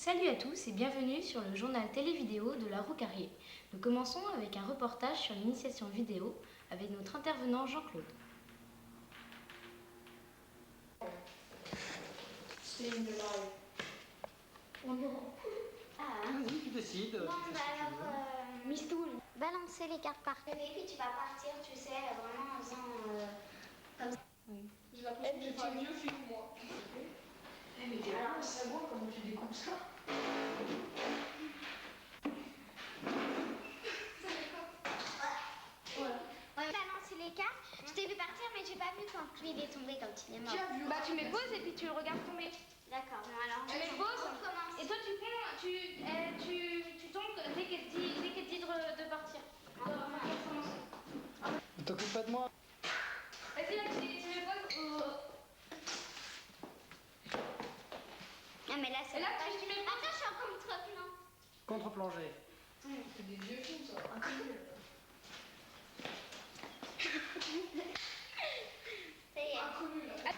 Salut à tous et bienvenue sur le journal télévidéo de la Roucarrier. Nous commençons avec un reportage sur l'initiation vidéo avec notre intervenant Jean-Claude. Vas-y, tu décides. Bon, tu fais ce que tu veux. Mistoul. balancer les cartes par terre. Et puis tu vas partir, tu sais, vraiment en faisant comme ça. J'ai l'impression que j'ai fait un vieux film, moi. Eh mais t'es là, c'est moi, comment tu découpes ça? Balancer les cartes. Je t'ai vu partir, mais j'ai pas vu quand lui il est tombé, quand il est mort. Bah tu mets pause et puis tu le regardes tomber. D'accord, bon alors. Tu mets pause On commence. et toi tu tombes dès qu'elle dit de partir. Ne t'occupe pas de moi. Vas-y là tu mets pause. Ah mais là c'est Et là, la page. tu mets- Attends, je suis en contre-plan. Contre-plongée. C'est des vieux films, ça. Inconnus. Ça y est. Inconnus, là.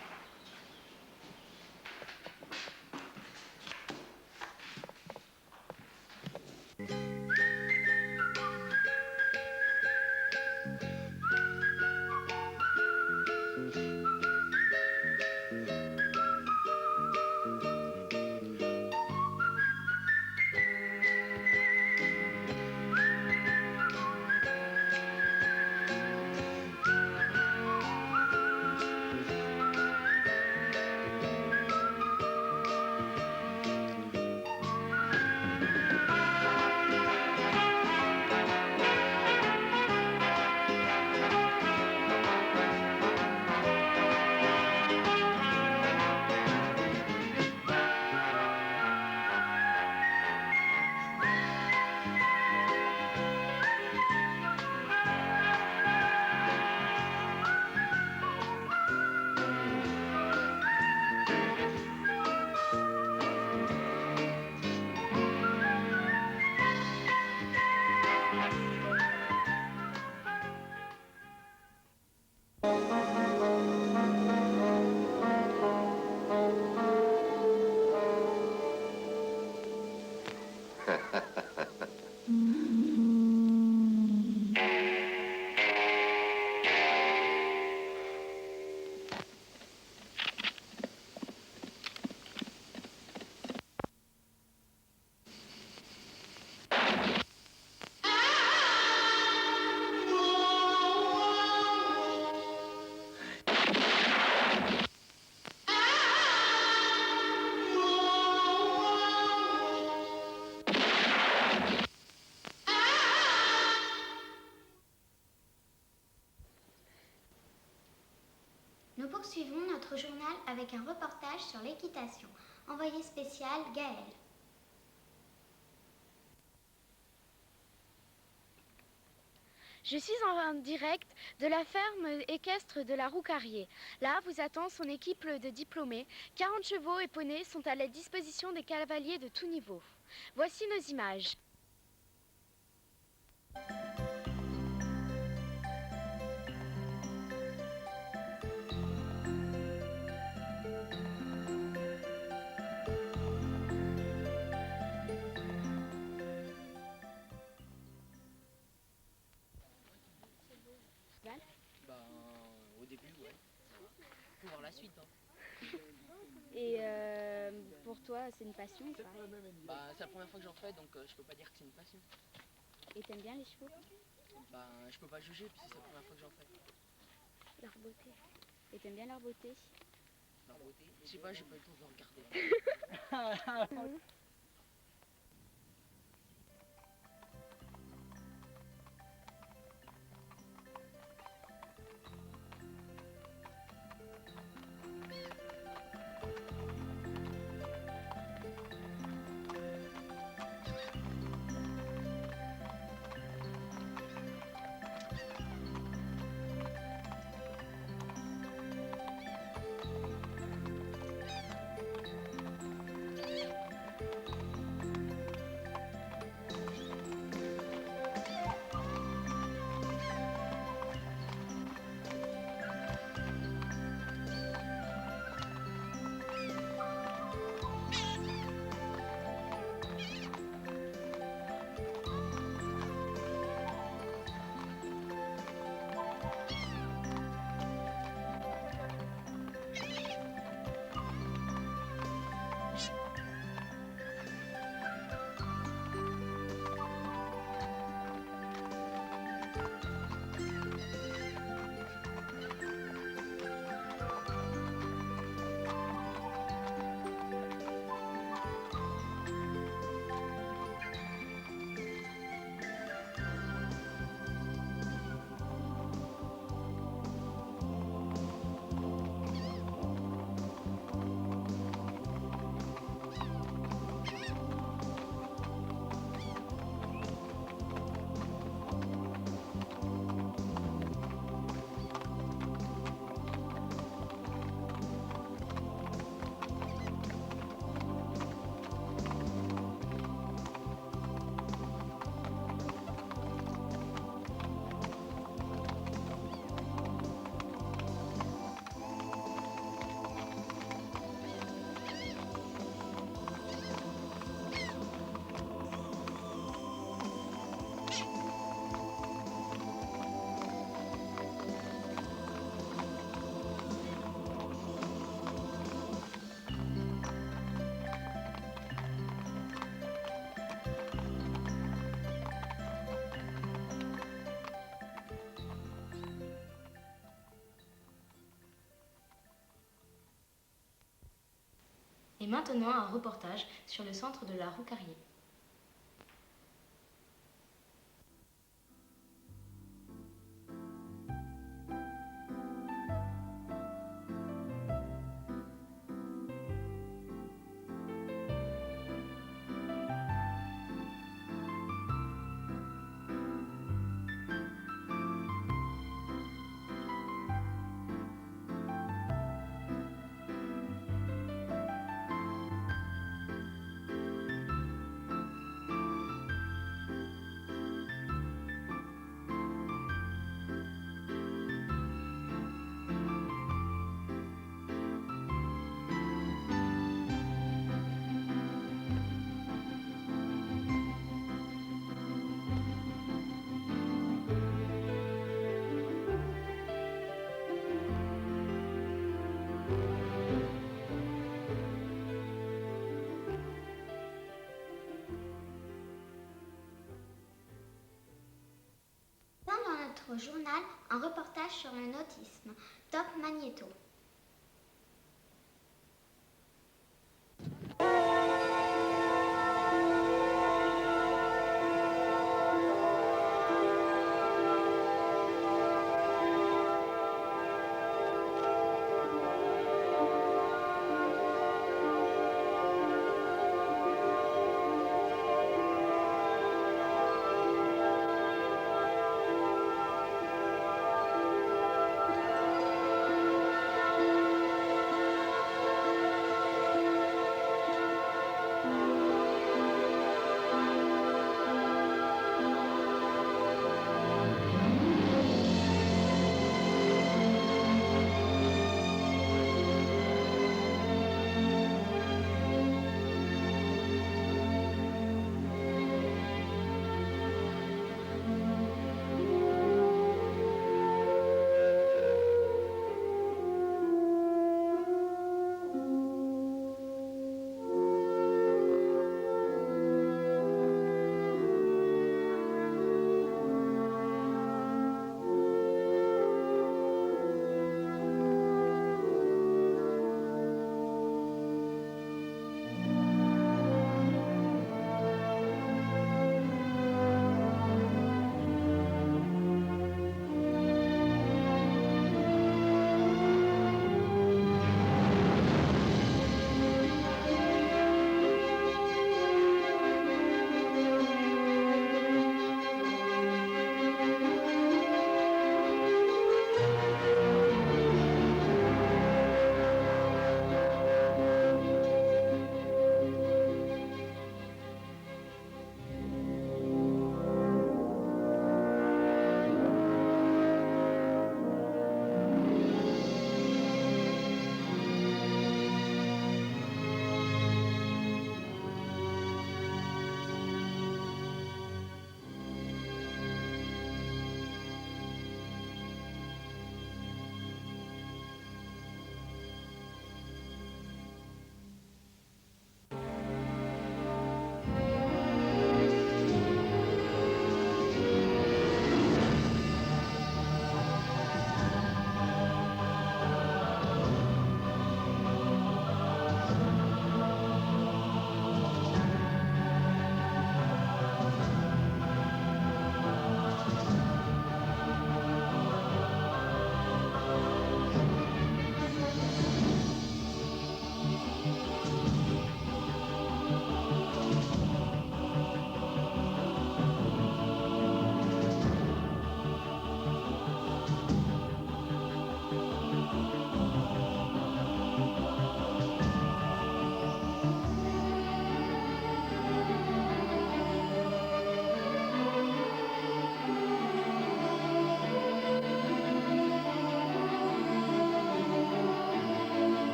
Nous poursuivons notre journal avec un reportage sur l'équitation. Envoyé spécial Gaël. Je suis en direct de la ferme équestre de la Roucarrier. Là vous attend son équipe de diplômés. 40 chevaux et poneys sont à la disposition des cavaliers de tout niveau. Voici nos images. Au début, ouais. Faut voir la suite. Hein. Et pour toi c'est une passion ça? C'est la première fois que j'en fais, donc je peux pas dire que c'est une passion. Et t'aimes bien les chevaux? Je peux pas juger, puisque c'est la première fois que j'en fais. Leur beauté. Et t'aimes bien leur beauté? Leur beauté. Je sais pas, j'ai pas eu le temps de regarder. maintenant un reportage sur le centre de la Roucarié. Dans notre journal, un reportage sur le nautisme. Top Magnéto.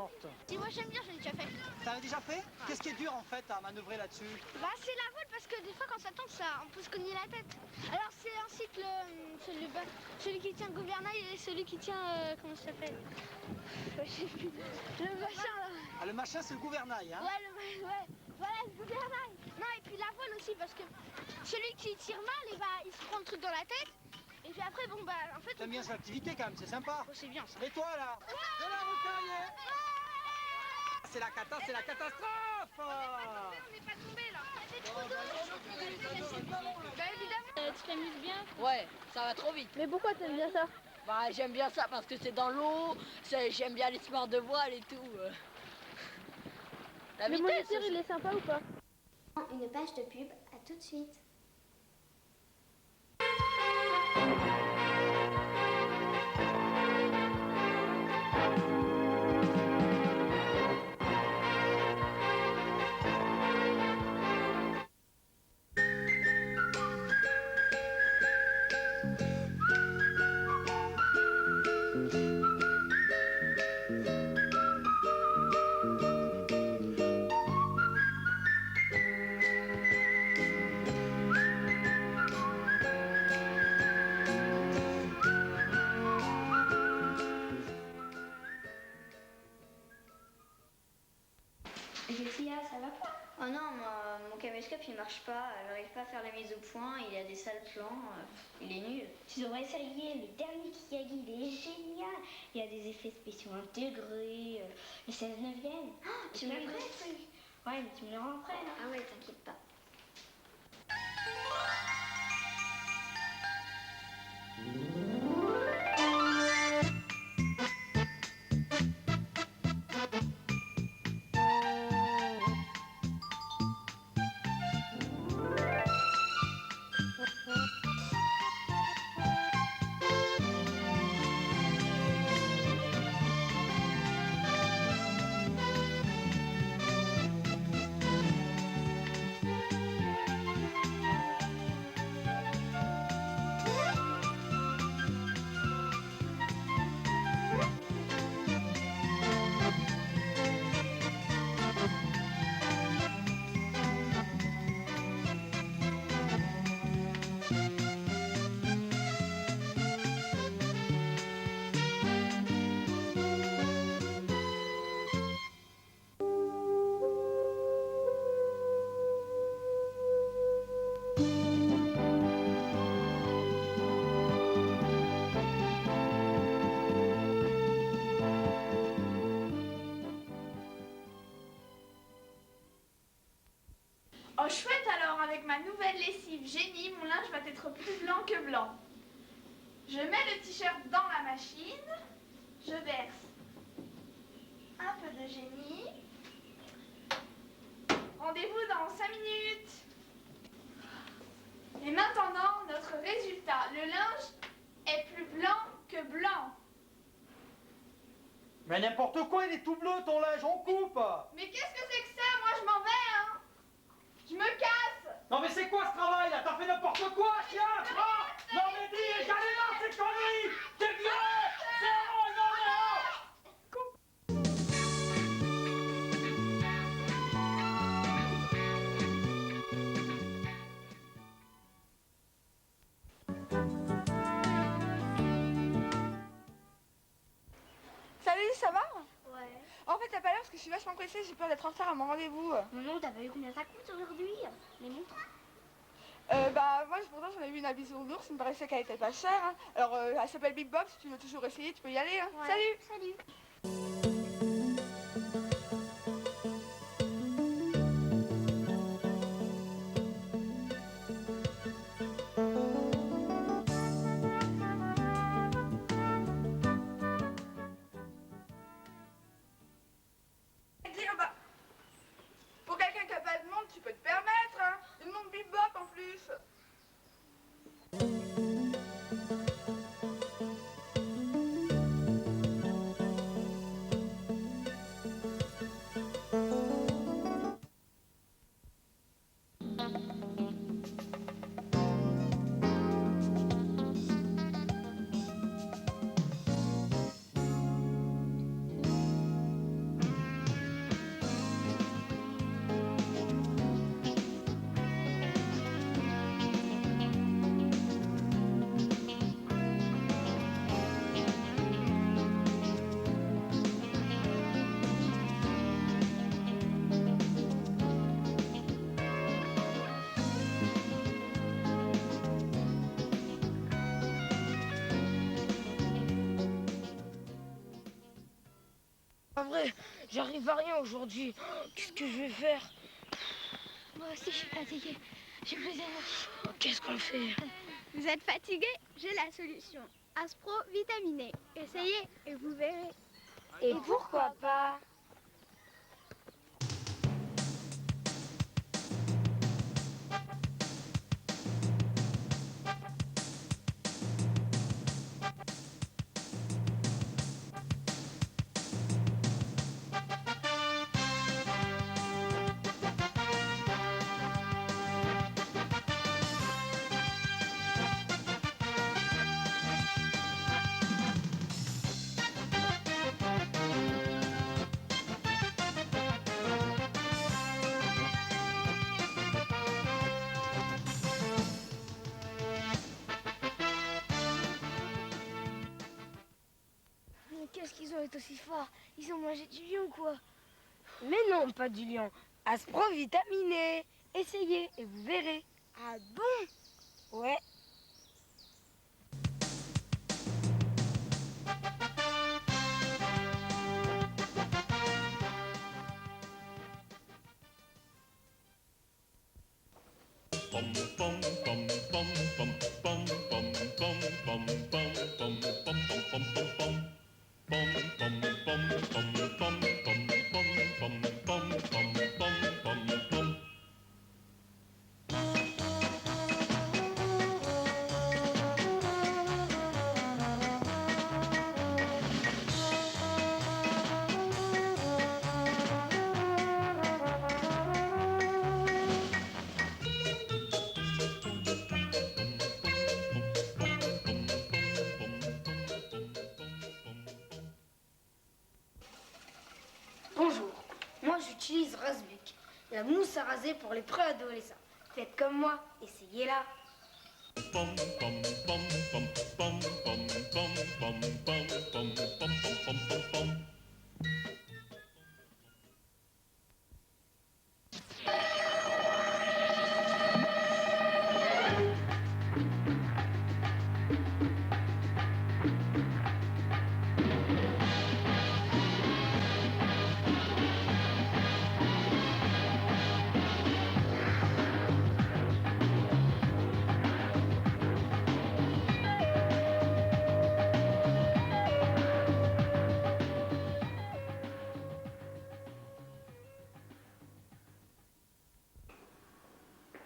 porte. Si moi j'aime bien, j'en ai déjà fait. T'en as déjà fait? Qu'est-ce qui est dur en fait à manœuvrer là-dessus? Bah c'est la voile parce que des fois quand ça tombe, on peut se cogner la tête. Alors c'est ainsi que celui qui tient le gouvernail et celui qui tient, comment ça s'appelle? Je sais plus. Le machin là. Ah, le machin c'est le gouvernail, hein? Ouais, voilà le gouvernail. Non et puis la voile aussi parce que celui qui tire mal, il se prend le truc dans la tête. Et puis après, bon bah en fait... T'aimes bien cette activité quand même, c'est sympa. Oh, c'est bien ça. Et toi là? De la roue carrière. C'est la catastrophe. On n'est pas tombé là. C'est trop d'eau. Bah évidemment. Tu t'amuses bien? Ouais, ça va trop vite. Mais pourquoi t'aimes bien ça? Bah, j'aime bien ça parce que c'est dans l'eau, j'aime bien les sports de voile et tout. La Le vitesse moniteur aussi. il est sympa ou pas? Une page de pub, à tout de suite. Et qu'est-ce qu'il y a, ça va pas? Oh non, mon caméscope il marche pas, j'arrive pas à faire la mise au point, il a des sales plans, il est nul. Tu devrais essayer, le dernier Kiyagi, il est génial. Il y a des effets spéciaux intégrés, les 16 neuvième. Oh, tu me le prêtes? Ouais, mais tu me le rends après, là. Ah ouais, t'inquiète pas. Oh chouette alors, avec ma nouvelle lessive génie, mon linge va être plus blanc que blanc. Je mets le t-shirt dans la machine, je verse un peu de génie. Rendez-vous dans 5 minutes. Et maintenant, notre résultat. Le linge est plus blanc que blanc. Mais n'importe quoi, il est tout bleu ton linge, on coupe. Mais qu'est-ce que c'est que ça? Moi je m'en vais, hein. Je me casse. Non mais c'est quoi ce travail là? T'as fait n'importe quoi, chien? Ah non mais dis, j'en ai marre de ces conneries. C'est viré. C'est non, non. Salut, ça va? Ouais. En fait, t'as pas l'air parce que je suis vachement pressée, j'ai peur d'être en retard à mon rendez-vous. Non, t'as pas vu combien ça coûte aujourd'hui? Les montres? Bah, moi, pourtant, j'en ai vu une à Bisounours, il me paraissait qu'elle était pas chère. Hein. Alors, elle s'appelle Big Bob, si tu veux toujours essayer, tu peux y aller. Hein. Ouais. Salut! Salut. Dire, bah, pour quelqu'un qui a pas de montre, tu peux te permettre, hein. Une montre Big Bob en plus. vrai, j'arrive à rien aujourd'hui. Qu'est-ce que je vais faire? Moi aussi, je suis fatiguée. J'ai plus d'énergie. Qu'est-ce qu'on fait? Vous êtes fatigué? J'ai la solution. Aspro vitaminé. Essayez et vous verrez. Et pourquoi pas? Mais qu'est-ce qu'ils ont été aussi forts? Ils ont mangé du lion ou quoi? Mais non, pas du lion. Aspro vitaminé. Essayez et vous verrez. Ah bon? Ouais. Bonjour, moi j'utilise Razbuk, la mousse à raser pour les préadolescents. Faites comme moi, essayez-la.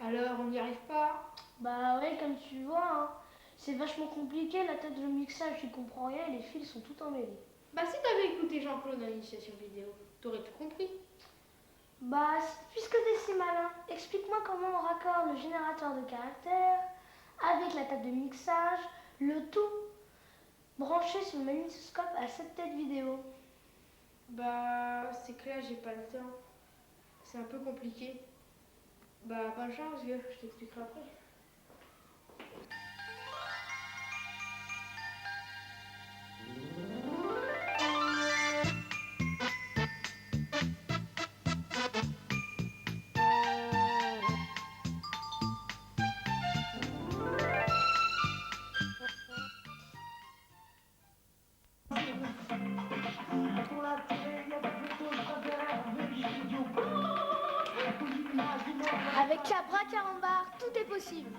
Alors, on n'y arrive pas? Bah ouais, comme tu vois, hein. C'est vachement compliqué, la tête de mixage, tu comprends rien et les fils sont tout emmêlés. Bah si t'avais écouté Jean-Claude à l'initiation vidéo, t'aurais tout compris. Bah, puisque t'es si malin, explique-moi comment on raccorde le générateur de caractères avec la table de mixage, le tout branché sur le magnétoscope à cette tête vidéo. Bah, c'est clair, j'ai pas le temps. C'est un peu compliqué. Bah, bonne chance, vieux, je t'expliquerai après. Avec la braque-carambar, tout est possible.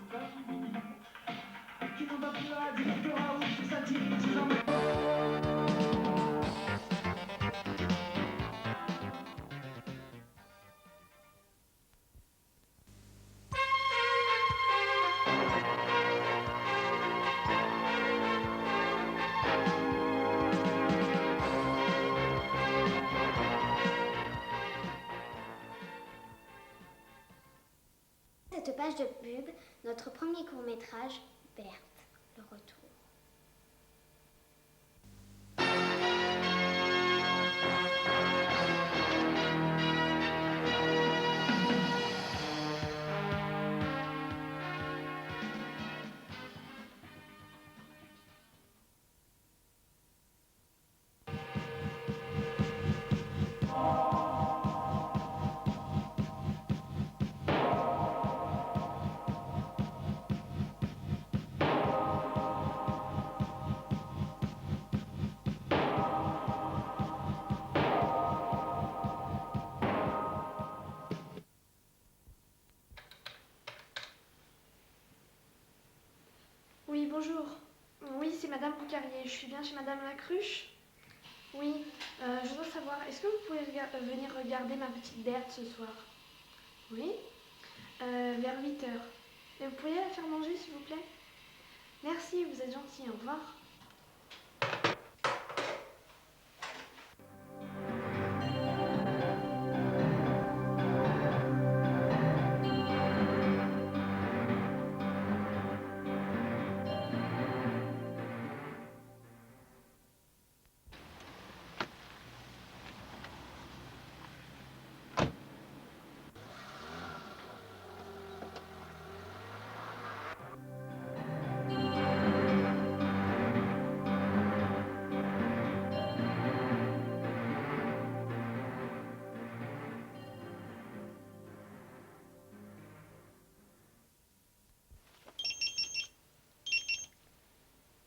Cette page de pub, notre premier court-métrage, Berthe, le retour. bonjour. Oui, c'est Madame Roucarier. Je suis bien chez Madame Lacruche. Oui, je dois savoir, est-ce que vous pouvez venir regarder ma petite Berthe ce soir? Oui, vers 8 heures. Et vous pourriez la faire manger, s'il vous plaît? Merci, vous êtes gentil. Au revoir.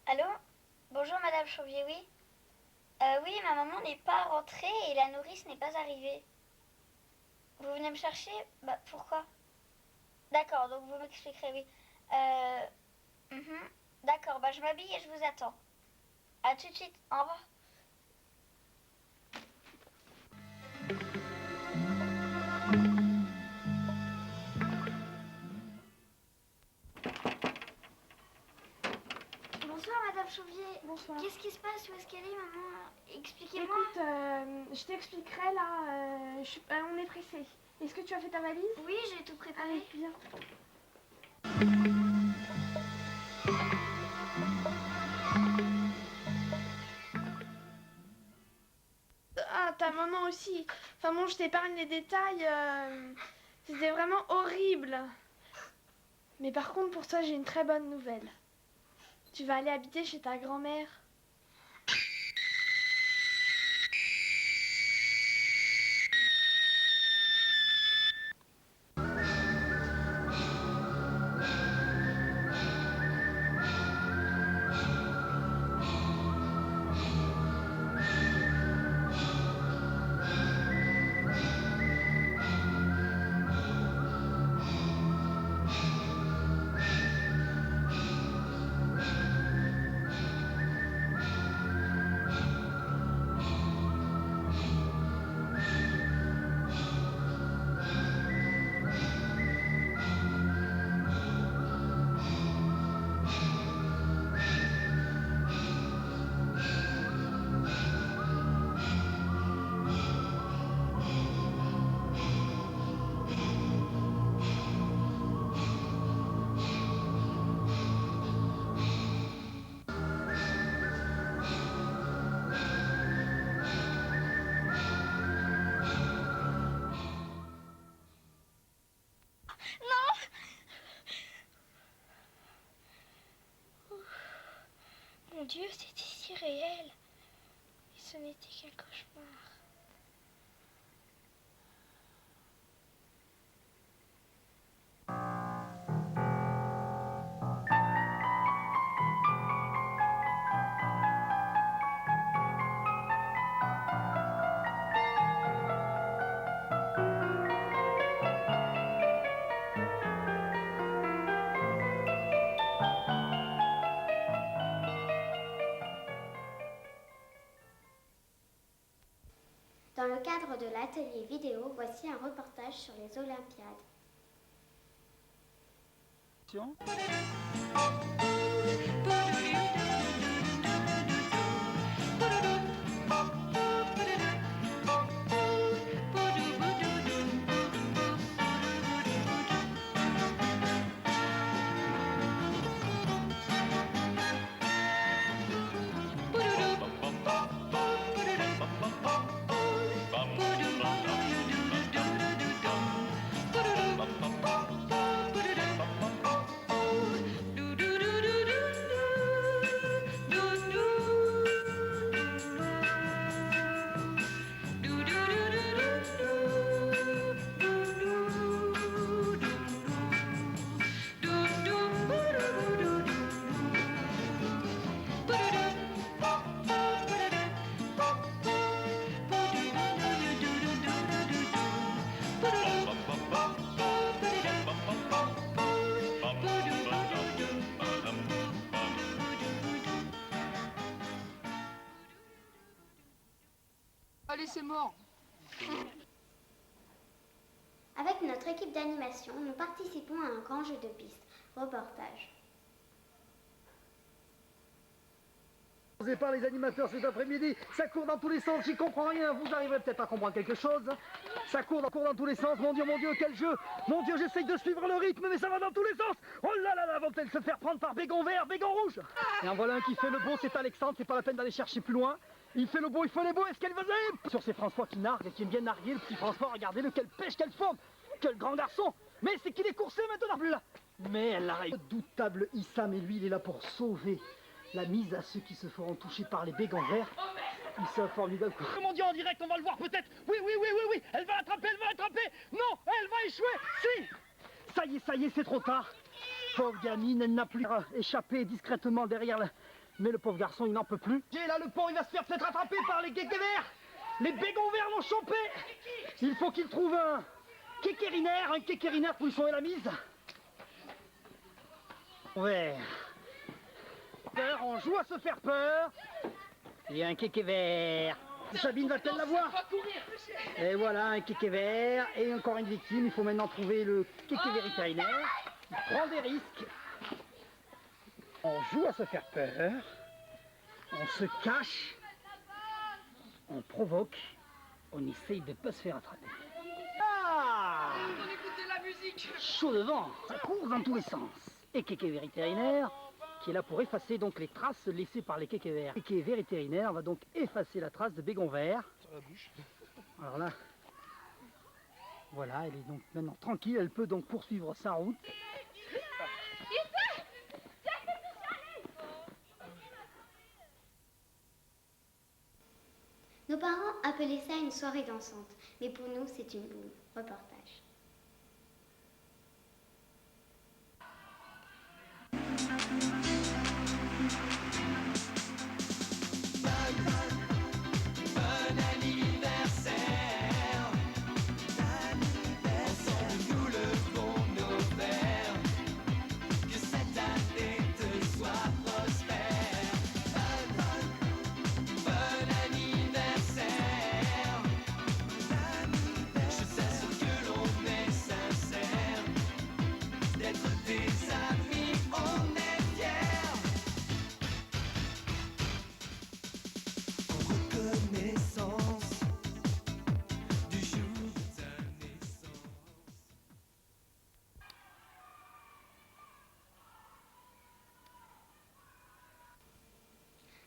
Allô? Bonjour Madame Chauvier, oui? Oui, ma maman n'est pas rentrée et la nourrice n'est pas arrivée. Vous venez me chercher? Bah, pourquoi? D'accord, donc vous m'expliquerez, oui. D'accord, bah je m'habille et je vous attends. À tout de suite, au revoir. Bonsoir Madame Chauvier. Bonsoir. Qu'est-ce qui se passe? Où est-ce qu'elle est, maman? Expliquez-moi. Écoute, je t'expliquerai là. On est pressé. Est-ce que tu as fait ta valise? Oui, j'ai tout préparé. Allez, viens. Ah, ta maman aussi. Enfin bon, je t'épargne les détails. C'était vraiment horrible. Mais par contre, pour toi, j'ai une très bonne nouvelle. Tu vas aller habiter chez ta grand-mère. Mon Dieu, c'était si réel. Et ce n'était qu'un cauchemar. Dans le cadre de l'atelier vidéo, voici un reportage sur les Olympiades. c'est mort. Avec notre équipe d'animation, nous participons à un grand jeu de piste. Reportage. Par les animateurs cet après-midi, ça court dans tous les sens, j'y comprends rien, vous arriverez peut-être à comprendre quelque chose. Ça court dans tous les sens, mon Dieu, quel jeu. Mon Dieu, j'essaye de suivre le rythme, mais ça va dans tous les sens. Oh là là là, vont-elles se faire prendre par Bégon vert, Bégon rouge. Et en voilà un qui fait le beau, c'est Alexandre, c'est pas la peine d'aller chercher plus loin. Il fait le beau, il fait les beaux, est-ce qu'elle faisait? Sur c'est François qui nargue et qui aime bien narguer, le petit François, regardez-le, quelle pêche, quelle forme, quel grand garçon. Mais c'est qu'il est coursé maintenant, là. Mais elle a redoutable Issam, et lui, il est là pour sauver la mise à ceux qui se feront toucher par les bégons verts. Ils sont formidables. Mon Dieu, en direct, on va le voir peut-être. Oui, elle va attraper, Non, elle va échouer. Si. Ça y est, c'est trop tard. Pauvre gamine, elle n'a plus échappé discrètement derrière la... Mais le pauvre garçon, il n'en peut plus. Et là, le pont, il va se faire peut-être attraper par les guégués verts. Les bégons verts l'ont chopé. Il faut qu'il trouve un kékérinaire pour lui sauver la mise. Ouais. On joue à se faire peur. Il y a un kéké vert. Sabine va-t-elle l'avoir? Et voilà, un kéké vert. Et encore une victime. Il faut maintenant trouver le kéké vétérinaire. Il prend des risques. On joue à se faire peur. On se cache. On provoque. On essaye de ne pas se faire attraper. Ah! On écoutait la musique. Chaud devant. Ça court dans tous les sens. Et kéké vétérinaire, qui est là pour effacer donc les traces laissées par les kékés verts. Kéké vétérinaire va donc effacer la trace de bégon vert. Sur la bouche. Alors là, voilà, elle est donc maintenant tranquille, elle peut donc poursuivre sa route. Nos parents appelaient ça une soirée dansante, mais pour nous, c'est une boule. Reportage.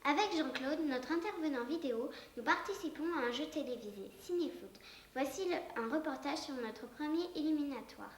Avec Jean-Claude, notre intervenant vidéo, nous participons à un jeu télévisé, Cinéfoot. Voici un reportage sur notre premier éliminatoire.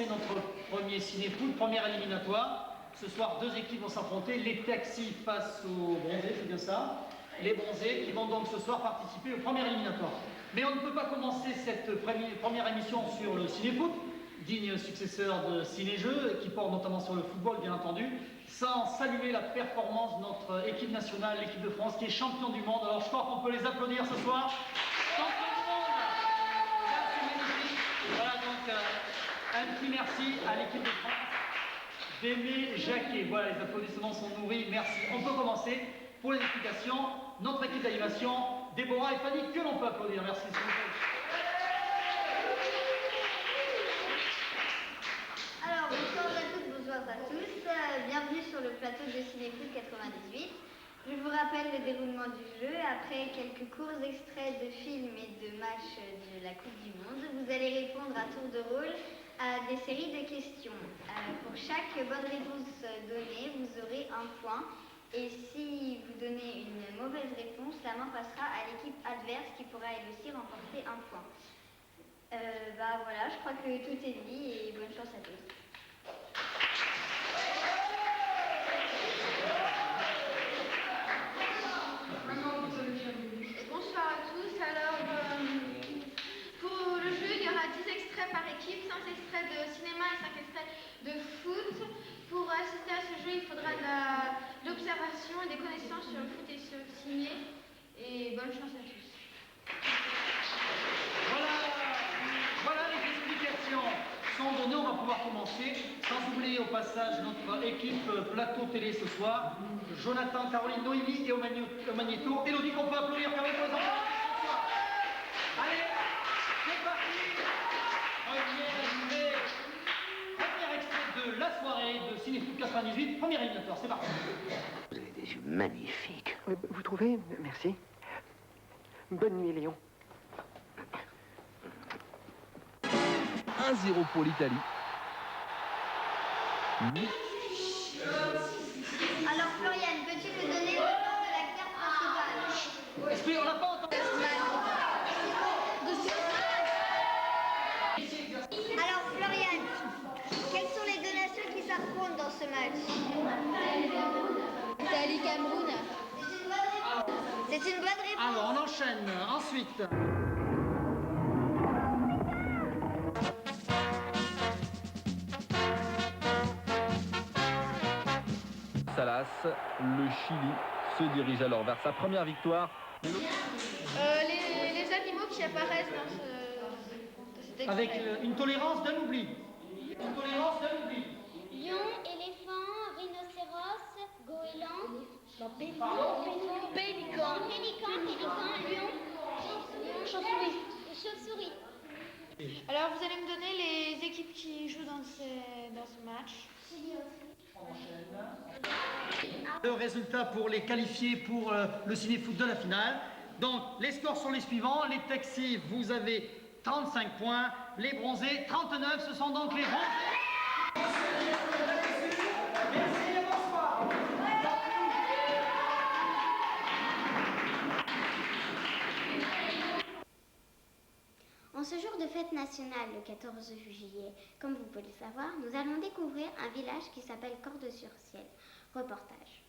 Notre premier ciné-foot, première éliminatoire. Ce soir, deux équipes vont s'affronter. Les taxis face aux bronzés, c'est bien ça. Les bronzés qui vont donc ce soir participer au premier éliminatoire. Mais on ne peut pas commencer cette première émission sur le ciné-foot, digne successeur de ciné-jeux, qui porte notamment sur le football, bien entendu, sans saluer la performance de notre équipe nationale, l'équipe de France, qui est champion du monde. Alors je crois qu'on peut les applaudir ce soir. Champion du monde! Ça, c'est magnifique. Voilà donc... un petit merci à l'équipe de France. d'Aimé Jacquet. Voilà, les applaudissements sont nourris, merci. On peut commencer pour les explications. Notre équipe d'animation, Déborah et Fanny, que l'on peut applaudir. Merci. Alors, bonsoir à toutes, bonsoir à tous. Bienvenue sur le plateau de Cinéfoot 98. Je vous rappelle le déroulement du jeu. Après quelques courts extraits de films et de matchs de la Coupe du Monde, vous allez répondre à tour de rôle à des séries de questions. Pour chaque bonne réponse donnée, vous aurez un point. Et si vous donnez une mauvaise réponse, la main passera à l'équipe adverse qui pourra elle aussi remporter un point. Voilà, je crois que tout est dit et bonne chance à tous. Bonsoir à tous. Alors, pour le jeu, il y aura 10 extraits par équipe, 5 extraits de cinéma et 5 extraits de foot. Pour assister à ce jeu, il faudra de l'observation et des connaissances sur le foot et sur le ciné. Et bonne chance à tous. Voilà, les explications sont données. On va pouvoir commencer. Sans oublier au passage notre équipe plateau télé ce soir. Jonathan, Caroline, Noémie et au magnéto. Élodie qu'on peut applaudir quand même pour les enfants. Allez, c'est parti. Premier extrait de la soirée de Cinéfoot 98. Premier éliminatoire, c'est parti. Vous avez des yeux magnifiques. Vous trouvez? Merci. Bonne nuit, Léon. 1-0 pour l'Italie. Alors, Floriane, peux-tu me donner le nom de l'acteur principal? Est-ce qu'on n'a pas entendu? Alors, Floriane, quelles sont les deux nations qui s'affrontent dans ce match? Italie-Cameroun. C'est une bonne réponse. Alors, on enchaîne. Ensuite. Salas, le Chili se dirige alors vers sa première victoire. Les animaux qui apparaissent dans cet extrait. Avec une tolérance d'un oubli. Une tolérance d'un oubli. Lion, éléphant, rhinocéros, goéland, Pélican, lion, chauve-souris. Alors, vous allez me donner les équipes qui jouent dans ce match. Le résultat pour les qualifiés pour le cinéfoot de la finale. Donc, les scores sont les suivants. Les taxis, vous avez 35 points. Les bronzés, 39. Ce sont donc les bronzés. Merci et bonsoir. En ce jour de fête nationale, le 14 juillet, comme vous pouvez le savoir, nous allons découvrir un village qui s'appelle Cordes-sur-Ciel. Reportage.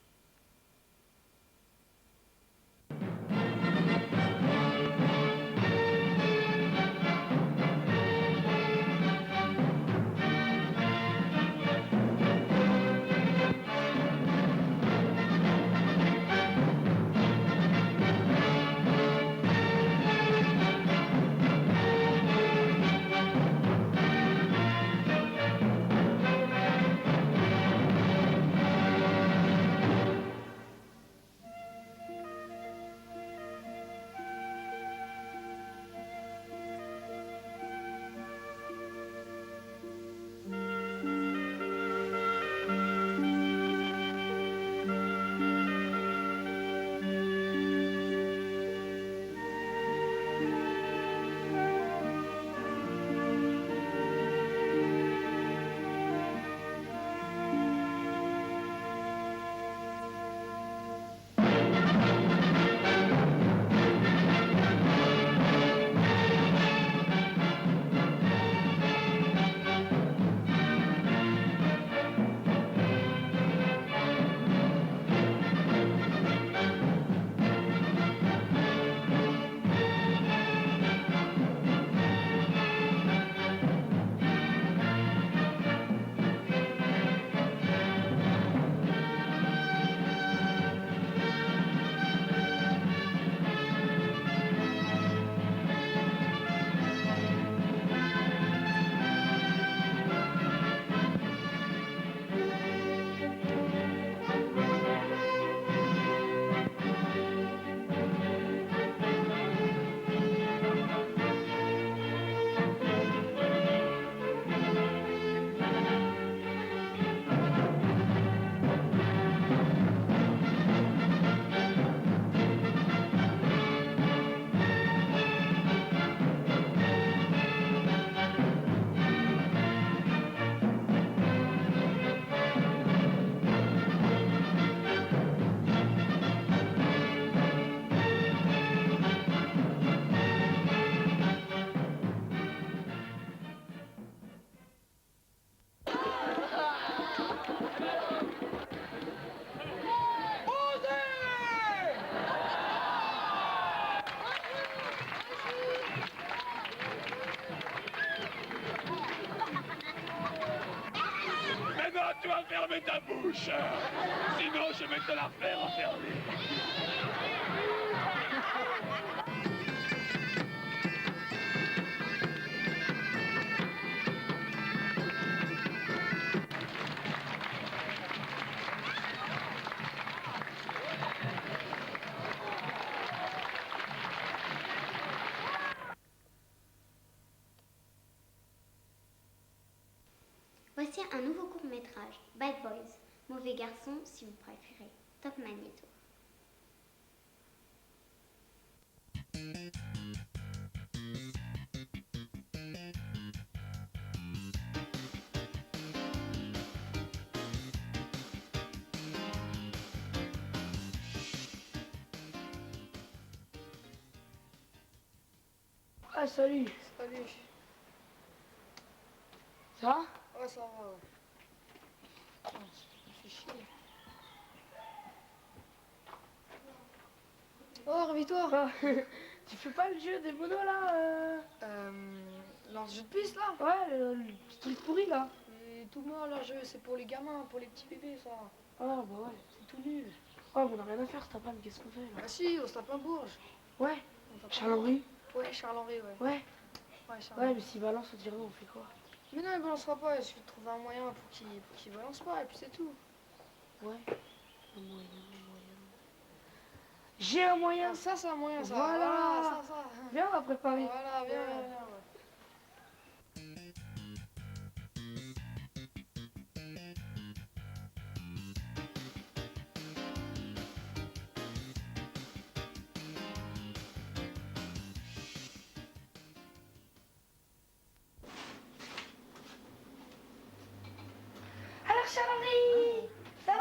Ferme ta bouche. Sinon, je vais te la faire enfermer. Voici un nouveau court-métrage, Bad Boys, Mauvais garçon si vous préférez, Top Magneto. Ah, salut. Salut. Ça va? Ouais, ça va, ouais. Ah, ça fait chier. Oh, réveille-toi. Ah, tu fais pas le jeu des monos là Non, ce jeu de piste là? Ouais, le petit truc pourri là. C'est tout mort leur jeu, c'est pour les gamins, pour les petits bébés ça. Ah bah ouais. C'est tout nul. Oh, on a rien à faire cet après-midi, qu'est-ce qu'on fait là? Ah si, on se tape un Bourges. Ouais. On tape un Charles-Henri? Ouais, Charles-Henri, ouais. Ouais. Ouais, Charles-Henri. Ouais, mais s'il balance, on dirait on fait quoi? Mais non, il balancera pas, il suffit de trouver un moyen pour qu'il balance pas, et puis c'est tout. Ouais. Un moyen. J'ai un moyen. Ah, ça, c'est un moyen, ça. Voilà. Ça. Viens, on va préparer. Voilà, viens, ouais. Alors Charles-Henri, ça va?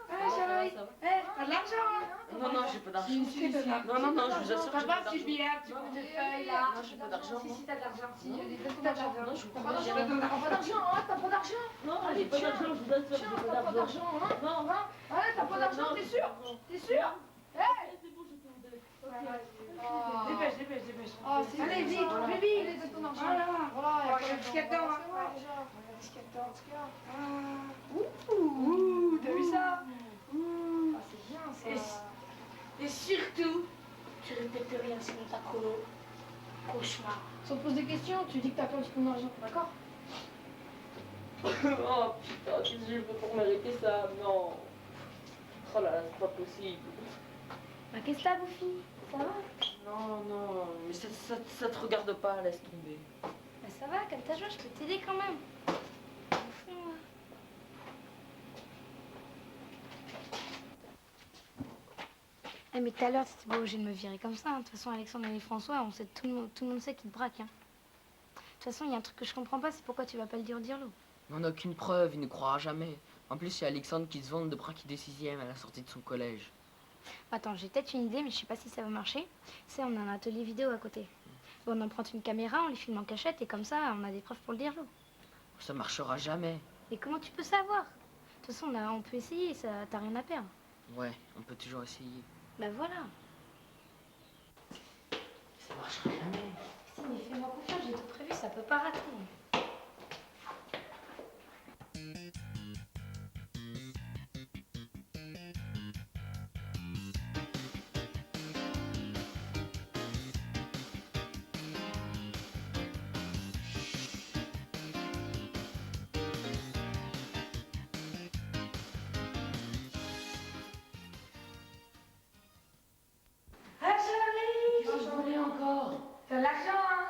Ah, Charles-Henri, t'as de l'argent hein? Non, j'ai pas d'argent. Si, Non, je vous assure que j'ai pas Papa, si je mets un petit bout de feuille là. Non, j'ai pas d'argent. Si, t'as de l'argent. Si, Non. t'as de l'argent. Non, je vous T'as promets, pas j'ai d'argent, rien. t'as pas d'argent, hein? T'as pas d'argent? Non, Allez, j'ai pas tiens. d'argent, je vous assure, Tiens, j'ai t'as pas d'argent, hein? Non. Allez, t'as pas d'argent, t'es sûr? T'es sûr? Hey! C'est bon, je peux vous donner. Dépêche. Ah, c'est Allez, vite, voilà. plus vite. Allez, donne ton argent. Voilà, Voilà, il y a un disquette dedans, hein. Déjà. Ouh, t'as vu ça? Ah, c'est bien ça. Et surtout, tu répètes rien sinon t'as colo. Cauchemar. Si on te pose des questions, tu dis que t'as perdu ton argent, d'accord? Oh putain, qu'est-ce que je peux pour mériter ça? Non. Oh là là, c'est pas possible. Bah, qu'est-ce que t'as, Bouffi? Ça va? Non, mais ça te regarde pas, laisse tomber. Bah, ça va, comme t'as joué, je peux t'aider quand même. Eh, mais tout à l'heure, t'étais pas obligé de me virer comme ça. Hein. De toute façon, Alexandre et François, tout le monde sait qu'ils te braquent. Hein. De toute façon, il y a un truc que je comprends pas, c'est pourquoi tu vas pas le dire au dirlo. On n'a aucune preuve, il ne croira jamais. En plus, il y a Alexandre qui se vante de braquer des 6e à la sortie de son collège. Attends, j'ai peut-être une idée, mais je sais pas si ça va marcher. C'est on a un atelier vidéo à côté. Bon, on emprunte une caméra, on les filme en cachette, et comme ça, on a des preuves pour le dirlo. Ça marchera jamais. Mais comment tu peux savoir? De toute façon, on peut essayer, ça, t'as rien à perdre. Ouais, on peut toujours essayer. Bah voilà. Ça marchera jamais. Si, mais fais-moi confiance, j'ai tout prévu, ça peut pas rater. Ah, Charlie! Qu'est-ce que vous voulez encore? T'as de l'argent, hein?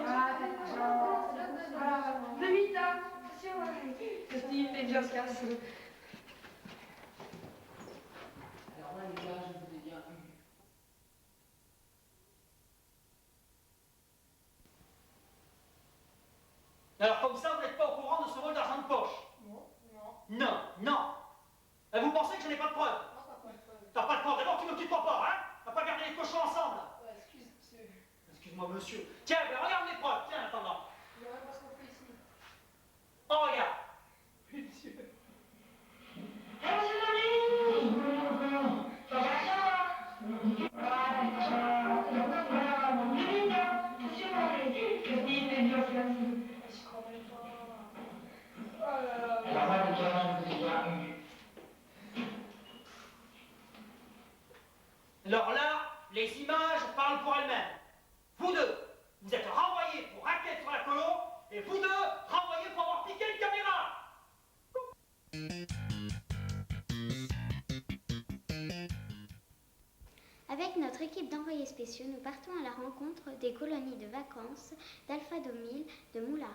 Ah, t'as de l'argent. Voilà, plus vite, hein? Attention, Christine, les gens se cassent. Alors là, les gars, je vous ai bien eu. Alors comme ça, vous n'êtes pas au courant de ce vol d'argent de poche? Non. Et vous pensez que je n'ai pas de preuves? T'as pas de preuves. D'abord, tu ne me tutoies pas, hein? On va pas garder les cochons ensemble. Ouais, excuse, monsieur. Excuse-moi, monsieur. Tiens, ben, regarde les preuves. Tiens, en attendant. Il y a rien pas ce qu'on fait ici. Oh, regarde. Monsieur. Oh là là. les images parlent pour elles-mêmes. Vous deux, vous êtes renvoyés pour raquette sur la colo, et vous deux, renvoyés pour avoir piqué une caméra. Avec notre équipe d'envoyés spéciaux, nous partons à la rencontre des colonies de vacances d'Alpha 2000 de Moulares.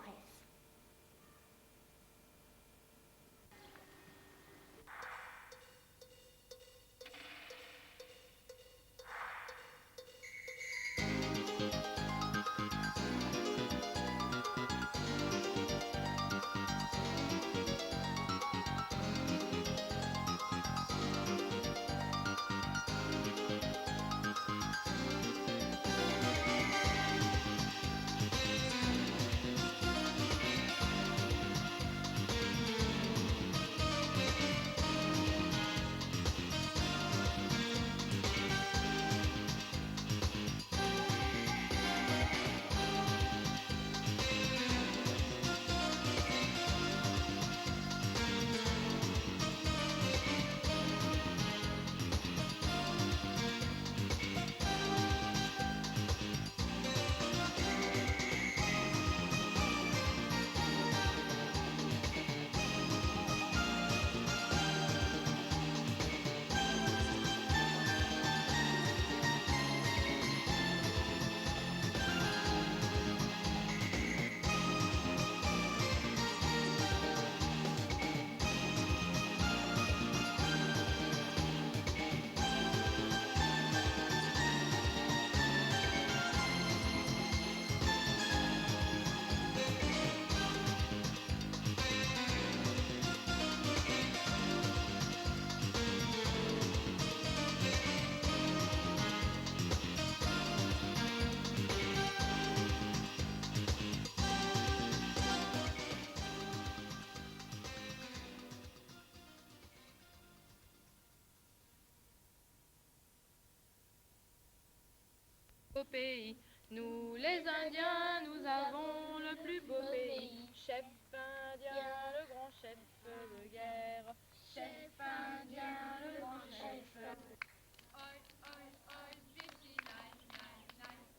Beau pays, nous les Indiens, nous avons le plus beau pays. Chef indien, le grand chef de guerre. Chef indien, le grand chef. Oi, oi, oi, bici, nine, nine, nine.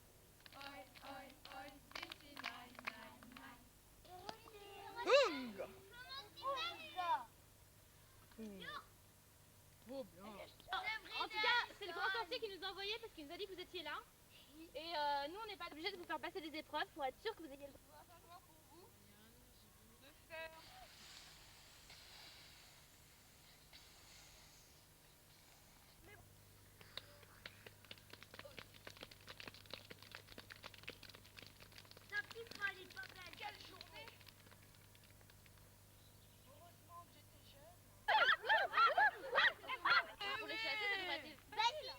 Oi, oi, oi, bici, nine, nine, nine. Trop bien. En tout cas, c'est le grand sorcier qui nous a envoyé parce qu'il nous a dit que vous étiez là. Et nous, on n'est pas obligé de vous faire passer des épreuves pour être sûr que vous ayez le droit. Ta petite main, elle est pas belle. Quelle journée! Heureusement que j'étais jeune. Pour les chasser, ça devrait être facile.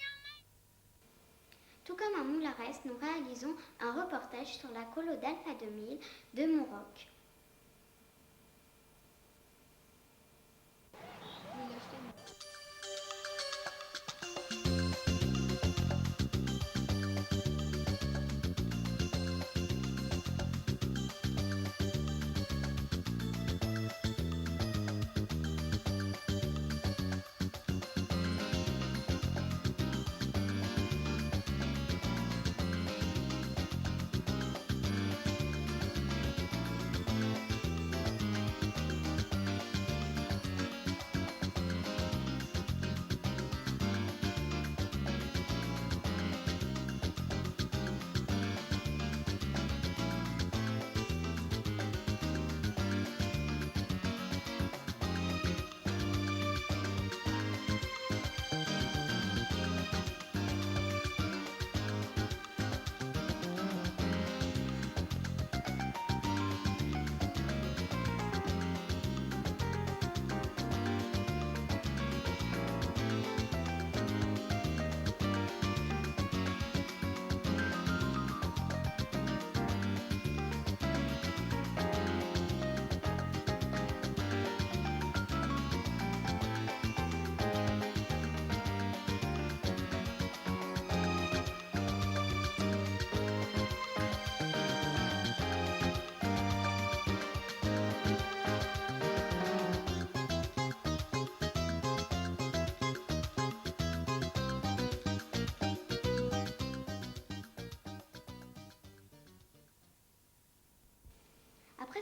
Tout comme à Moulares, nous réalisons un reportage sur la colo d'Alpha 2000 de Montroc.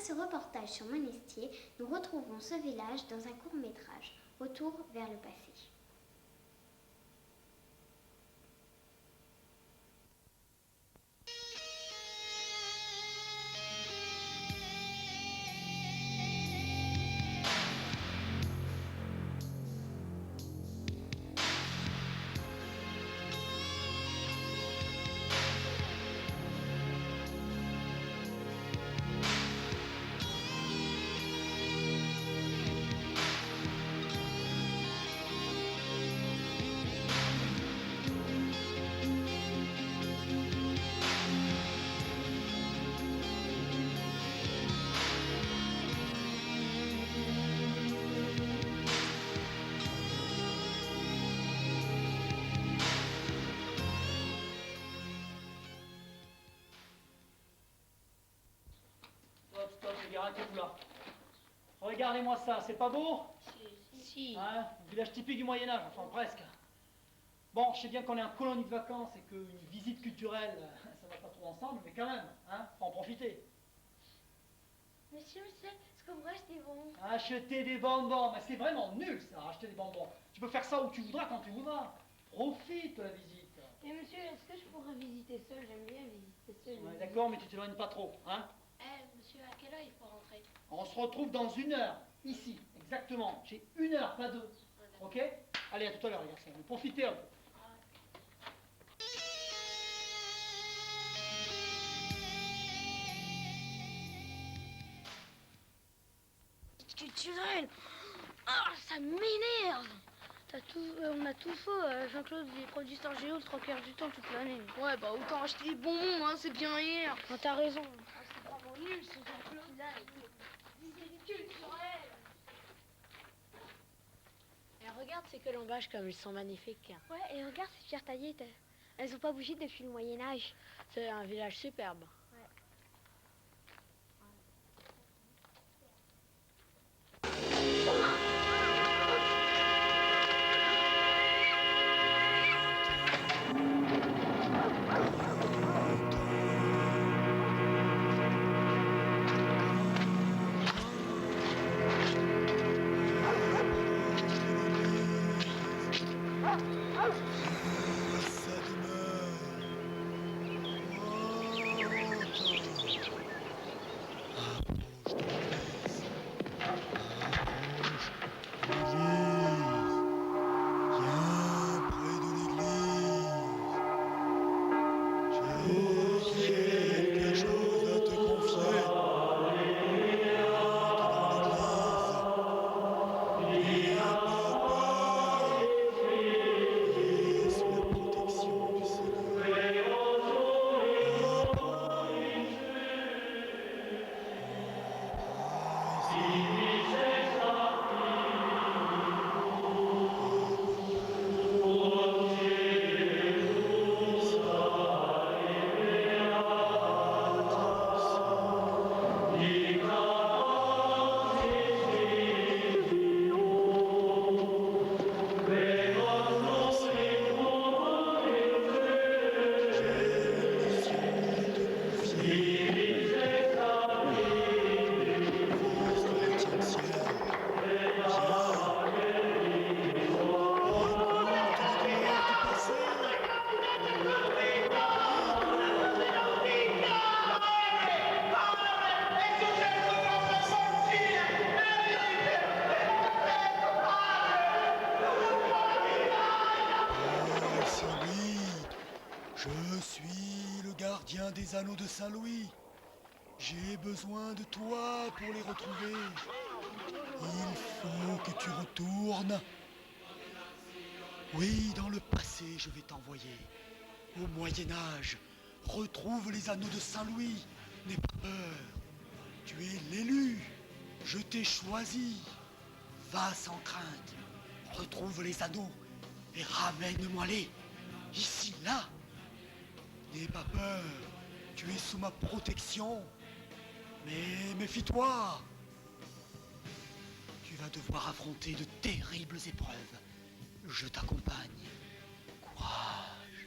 ce reportage sur Monestier, nous retrouvons ce village dans un court-métrage, Retour vers le passé. Arrêtez-vous là. Regardez-moi ça, c'est pas beau? Si. Hein, un village typique du Moyen-Âge, enfin presque. Bon, je sais bien qu'on est en colonie de vacances et qu'une visite culturelle, ça va pas trop ensemble, mais quand même, hein, faut en profiter. Monsieur, est-ce que vous achetez des bonbons? Acheter des bonbons, mais c'est vraiment nul ça, acheter des bonbons. Tu peux faire ça où tu voudras, quand tu voudras. Profite de la visite. Et monsieur, est-ce que je pourrais visiter seul? J'aime bien visiter seul. Ouais, d'accord, mais tu t'éloignes pas trop, hein? Monsieur, à quelle heure il faut rentrer? On se retrouve dans 1 heure, ici, exactement. J'ai 1 heure, pas 2. Ok? Allez, à tout à l'heure, les garçons. Profitez un peu. Culturel. Ah, ça m'énerve. On a tout faux. Jean-Claude, il est producteur géo le 3/4 du temps toute l'année. Ouais, bah autant acheter des bonbons, hein, c'est bien hier. Ah, t'as raison. Ah, c'est vraiment nul ce Jean-Claude là. C'est culturel. Et regarde ces colombages comme ils sont magnifiques. Ouais, et regarde ces pierres taillées. Elles ont pas bougé depuis le Moyen-Âge. C'est un village superbe. Des anneaux de Saint-Louis. J'ai besoin de toi pour les retrouver. Il faut que tu retournes. Oui, dans le passé, je vais t'envoyer. Au Moyen-Âge, retrouve les anneaux de Saint-Louis. N'aie pas peur. Tu es l'élu. Je t'ai choisi. Va sans crainte. Retrouve les anneaux et ramène-moi-les. Ici, là. N'aie pas peur. Tu es sous ma protection. Mais méfie-toi. Tu vas devoir affronter de terribles épreuves. Je t'accompagne. Courage.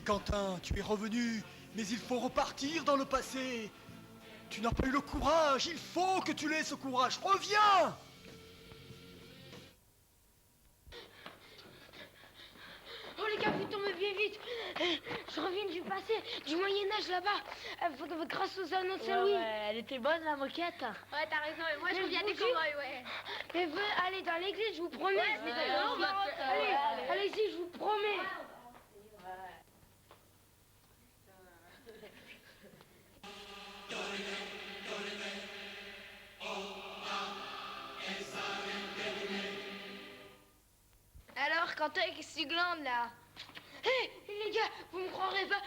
Quentin, tu es revenu, mais il faut repartir dans le passé. Tu n'as pas eu le courage, il faut que tu l'aies ce courage. Reviens! Oh les gars, vous tombez bien vite. Je reviens du passé, du Moyen-Âge là-bas. Grâce aux anneaux de Saint-Louis. Elle était bonne la moquette. Ouais, t'as raison, et moi je Mais reviens je des vous jure. cowboys, ouais. Mais allez dans l'église, je vous promets. Allez-y, je vous promets. Alors, Quentin, qu'est-ce que tu glandes là? Hé, les gars, vous me croirez pas,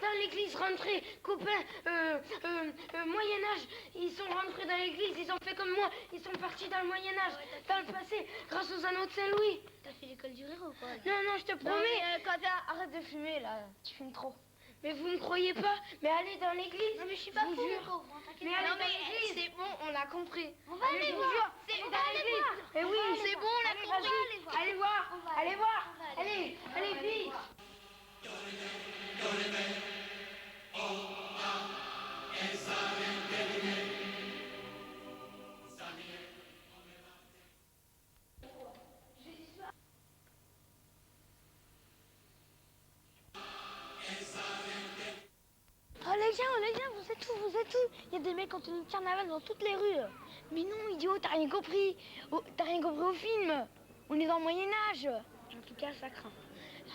dans l'église rentrée, copains, Moyen-Âge, ils sont rentrés dans l'église, ils ont fait comme moi, ils sont partis dans le Moyen-Âge, dans le passé, grâce aux anneaux de Saint-Louis. T'as fait l'école du rire ou quoi? Non, je te promets. mais, Quentin, arrête de fumer là, tu fumes trop. Mais vous me croyez pas? Mais allez dans l'église. Non mais je suis pas vous fou, jure. pauvre, t'inquiète Mais pas. allez Non, dans mais l'église. c'est bon, on a compris. On va aller voir. On va aller voir. Eh oui, C'est bon, on a allez, compris. vas-y. Allez voir. Allez voir. Allez, vite. Oh les gars, vous êtes où? Il y a des mecs qui ont tenu le carnaval dans toutes les rues. Mais non, idiot, t'as rien compris. Oh, t'as rien compris au film. On est dans le Moyen-Âge. En tout cas, ça craint.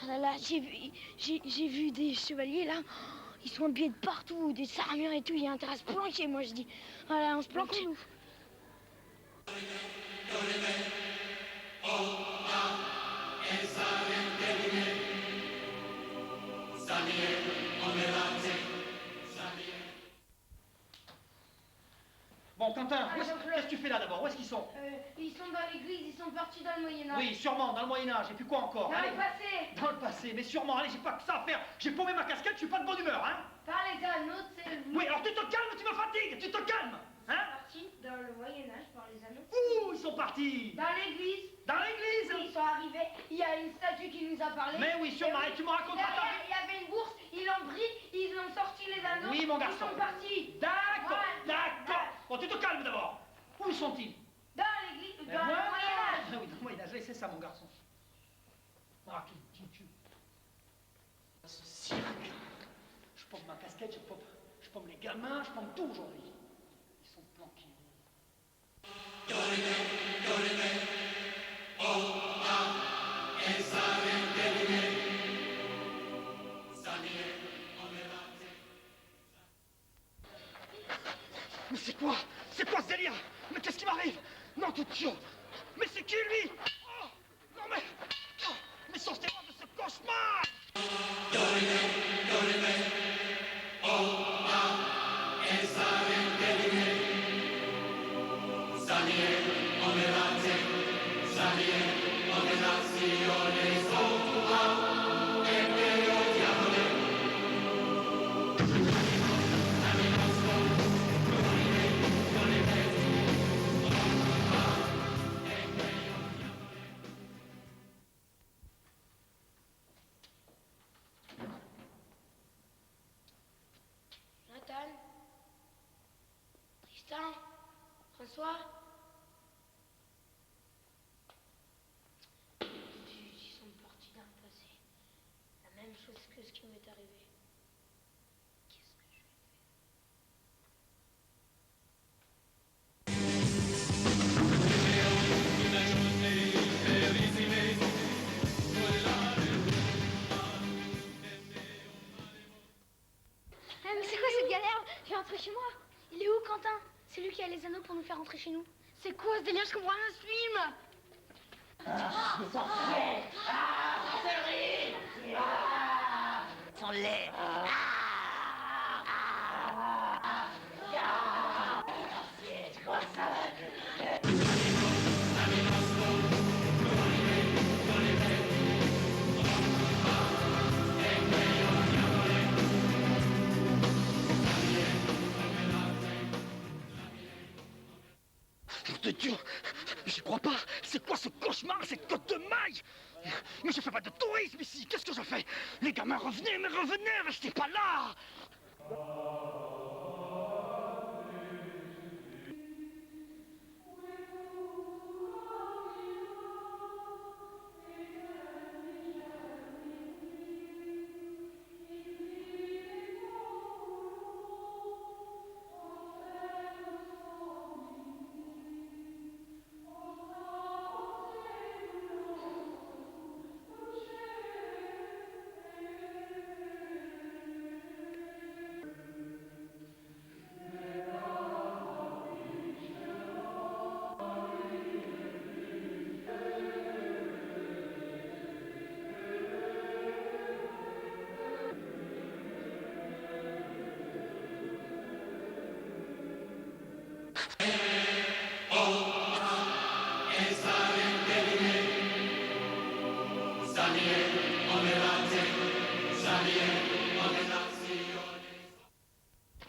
Ah là là, j'ai vu des chevaliers là. Ils sont habillés de partout, des armures et tout. Il y a intérêt à se planquer, moi je dis. Voilà, on se planque nous. Bon, Quentin, qu'est-ce que tu fais là d'abord? Où est-ce qu'ils sont? Ils sont dans l'église, ils sont partis dans le Moyen-Âge. Oui, sûrement, dans le Moyen-Âge. Et puis quoi encore? Dans Allez. le passé. Dans le passé, mais sûrement. Allez, j'ai pas que ça à faire. J'ai paumé ma casquette, je suis pas de bonne humeur, hein? Par les anneaux de Saint-Louis. Oui, alors tu te calmes, tu me fatigues, tu te calmes, hein? Partis dans le Moyen-Âge par les anneaux. Où ils sont partis? Dans l'église. Dans l'église? Ils sont arrivés, il y a une statue qui nous a parlé. Mais oui, sûrement, et tu me racontes pas ta Derrière, il y avait une bourse, ils l'ont pris, ils ont sorti les anneaux. Oui, mon garçon. Ils sont partis. D'accord, Ouais. d'accord. Bon, tu te calmes d'abord. Où sont-ils? Dans l'église, dans Mais le voilà. Moyen-Âge. Ah oui, dans le Moyen-Âge, c'est ça, mon garçon. Ah, tu... Ce cirque. Je pompe ma casquette, je pompe les gamins, je pompe tout aujourd'hui. Ils sont planqués. Mais c'est quoi? C'est quoi ce délire? Mais qu'est-ce qui m'arrive? Non, tout Dieu! Mais c'est qui lui? Oh, non mais... Oh, mais sortez-moi de ce cauchemar! Nathan, Tristan, François. Ils sont partis dans le passé. La même chose que ce qui m'est arrivé. Qu'est-ce que je vais Mais c'est quoi cette galère? Je vais rentrer chez moi. Il est où, Quentin? C'est lui qui a les anneaux pour nous faire rentrer chez nous. C'est quoi ce délire? Je comprends rien à ce film. Sont laids. Je te jure, j'y crois pas. C'est quoi ce cauchemar, cette côte de maille? Mais je fais pas de tourisme ici. Qu'est-ce que je fais? Les gamins, revenez, mais revenez, restez pas là.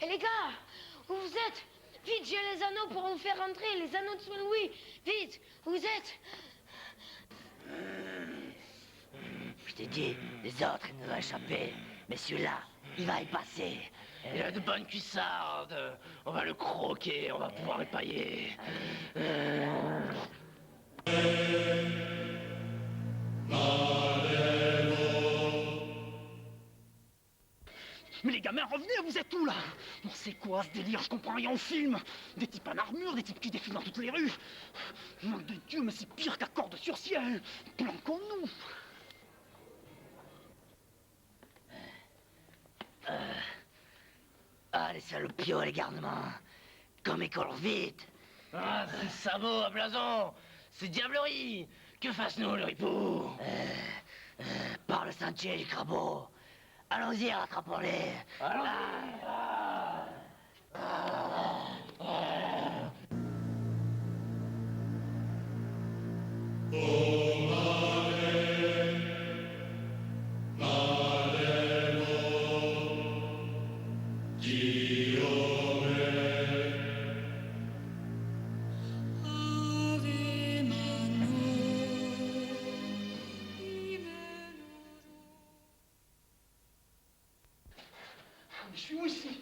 Et les gars, où vous êtes? Vite, j'ai les anneaux pour vous faire rentrer, les anneaux de Saint-Louis. Vite, où vous êtes? Je t'ai dit, les autres, ils nous ont échappé. Mais celui-là, il va y passer. Il a de bonnes cuissardes. On va le croquer, on va pouvoir le pailler. Mais les gamins, revenez, vous êtes où là? On sait quoi ce délire? Je comprends rien au film. Des types en armure, des types qui défilent dans toutes les rues. Nom de Dieu, mais c'est pire qu'à Corde sur Ciel. Planquons-nous. Ah, les salopios, les garnements. Comme école vite. Ah, c'est sabot à blason. C'est diablerie. Que fasse-nous, le ripou? Par le sentier du crabeau. Allons-y, rattrapons-les. Mais je suis où ici?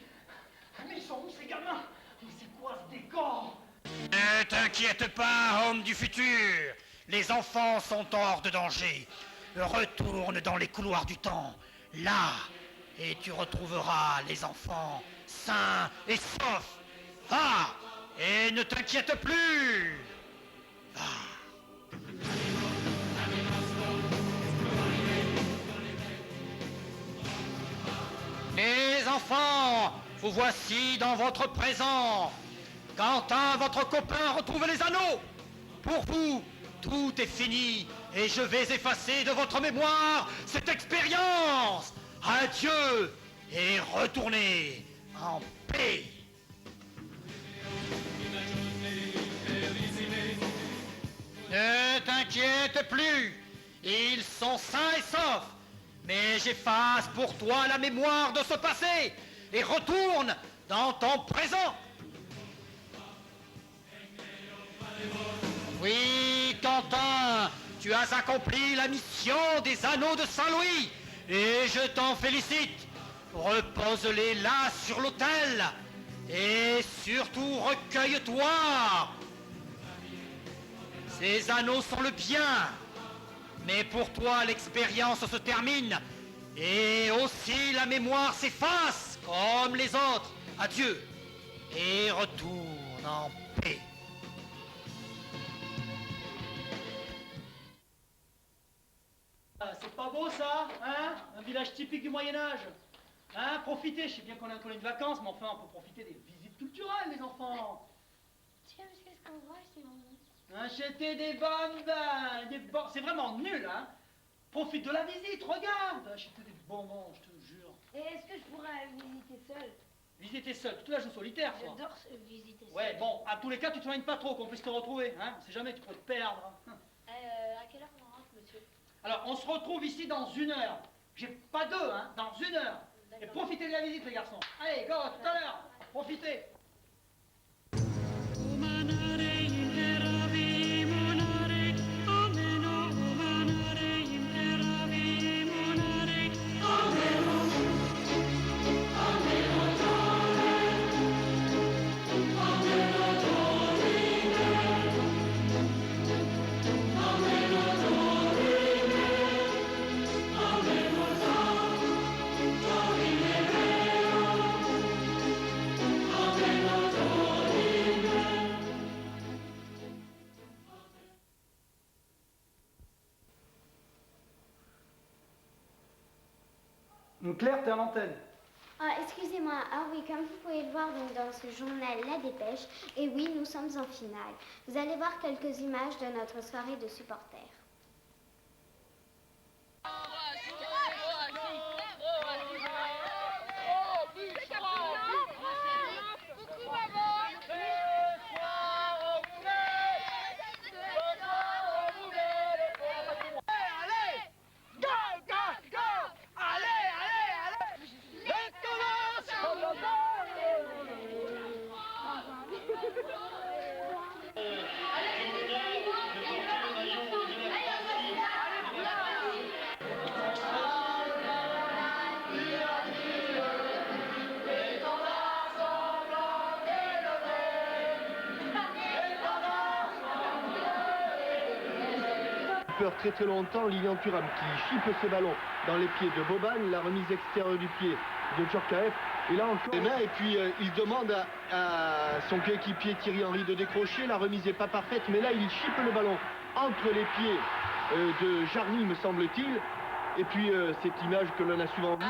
Mais ils sont où ces gamins? Mais c'est quoi ce décor? Ne t'inquiète pas, homme du futur. Les enfants sont hors de danger. Retourne dans les couloirs du temps, là, et tu retrouveras les enfants sains et saufs. Va, et ne t'inquiète plus. Les enfants, vous voici dans votre présent. Quentin, votre copain, retrouve les anneaux. Pour vous, tout est fini et je vais effacer de votre mémoire cette expérience. Adieu et retournez en paix. Ne t'inquiète plus, ils sont sains et saufs. Mais j'efface pour toi la mémoire de ce passé et retourne dans ton présent. Oui, Quentin, tu as accompli la mission des anneaux de Saint-Louis et je t'en félicite. Repose-les là sur l'autel et surtout recueille-toi. Ces anneaux sont le bien. Mais pour toi, l'expérience se termine et aussi la mémoire s'efface comme les autres. Adieu et retourne en paix. Ah, c'est pas beau ça, hein? Un village typique du Moyen-Âge. Hein? Profitez, je sais bien qu'on est en colonie de vacances, mais enfin on peut profiter des visites culturelles, les enfants. Tiens, mais qu'est-ce qu'on voit ici, maman? Acheter des bonbons, c'est vraiment nul, hein? Profite de la visite, regarde! Acheter des bonbons, je te jure. Et est-ce que je pourrais visiter seule? Visiter seul, toute la journée solitaire, quoi. J'adore visiter seule. Ouais, bon, à tous les cas, tu te t'éloignes pas trop, qu'on puisse te retrouver, hein? On sait jamais, tu peux te perdre. Hein. À quelle heure on rentre, monsieur? Alors, on se retrouve ici dans 1 heure. J'ai pas 2, hein? Dans 1 heure. Et profitez de la visite, les garçons. Allez, go, à tout à l'heure. Profitez. Umanare, t'es à l'antenne. Ah, excusez-moi, ah oui, comme vous pouvez le voir donc, dans ce journal La Dépêche, et oui, nous sommes en finale. Vous allez voir quelques images de notre soirée de supporters. Très très longtemps, Lilian Thuram qui chipe ses ballons dans les pieds de Boban, la remise extérieure du pied de Djorkaeff, et là encore les mains, et puis il demande à son coéquipier Thierry Henry de décrocher, la remise n'est pas parfaite, mais là il chipe le ballon entre les pieds de Jarny, me semble-t-il, et puis cette image que l'on a souvent vue.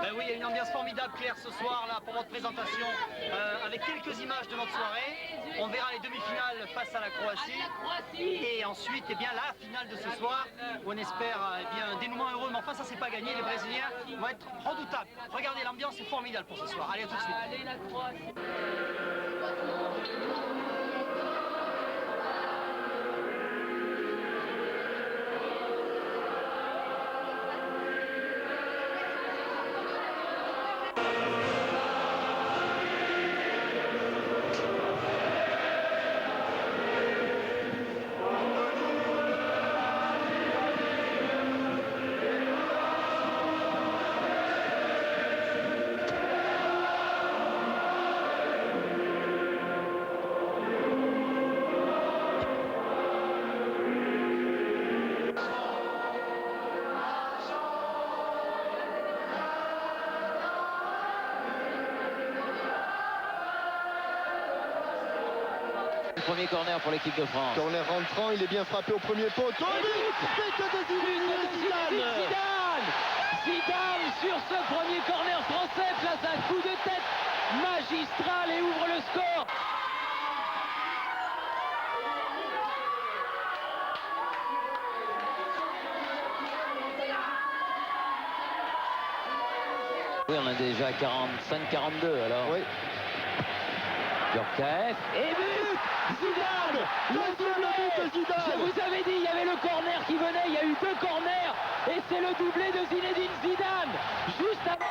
Ben oui, il y a une ambiance formidable, Claire, ce soir là pour votre présentation, avec quelques images de notre soirée. On verra les demi-finales face à la Croatie. Et ensuite, eh bien, la finale de ce soir, où on espère eh bien, un dénouement heureux. Mais enfin, ça, c'est pas gagné. Les Brésiliens vont être redoutables. Regardez, l'ambiance est formidable pour ce soir. Allez, à tout de suite. Allez, la Croatie. Premier corner pour l'équipe de France. Corner rentrant, il est bien frappé au premier poteau. Zidane sur ce premier corner français place un coup de tête magistral et ouvre le score. Oui, on a déjà 45-42 alors. Oui. Djorkaeff et but Zidane. Le doublé de Zidane. Je vous avais dit, il y avait le corner qui venait, il y a eu 2 corners et c'est le doublé de Zinedine Zidane juste avant.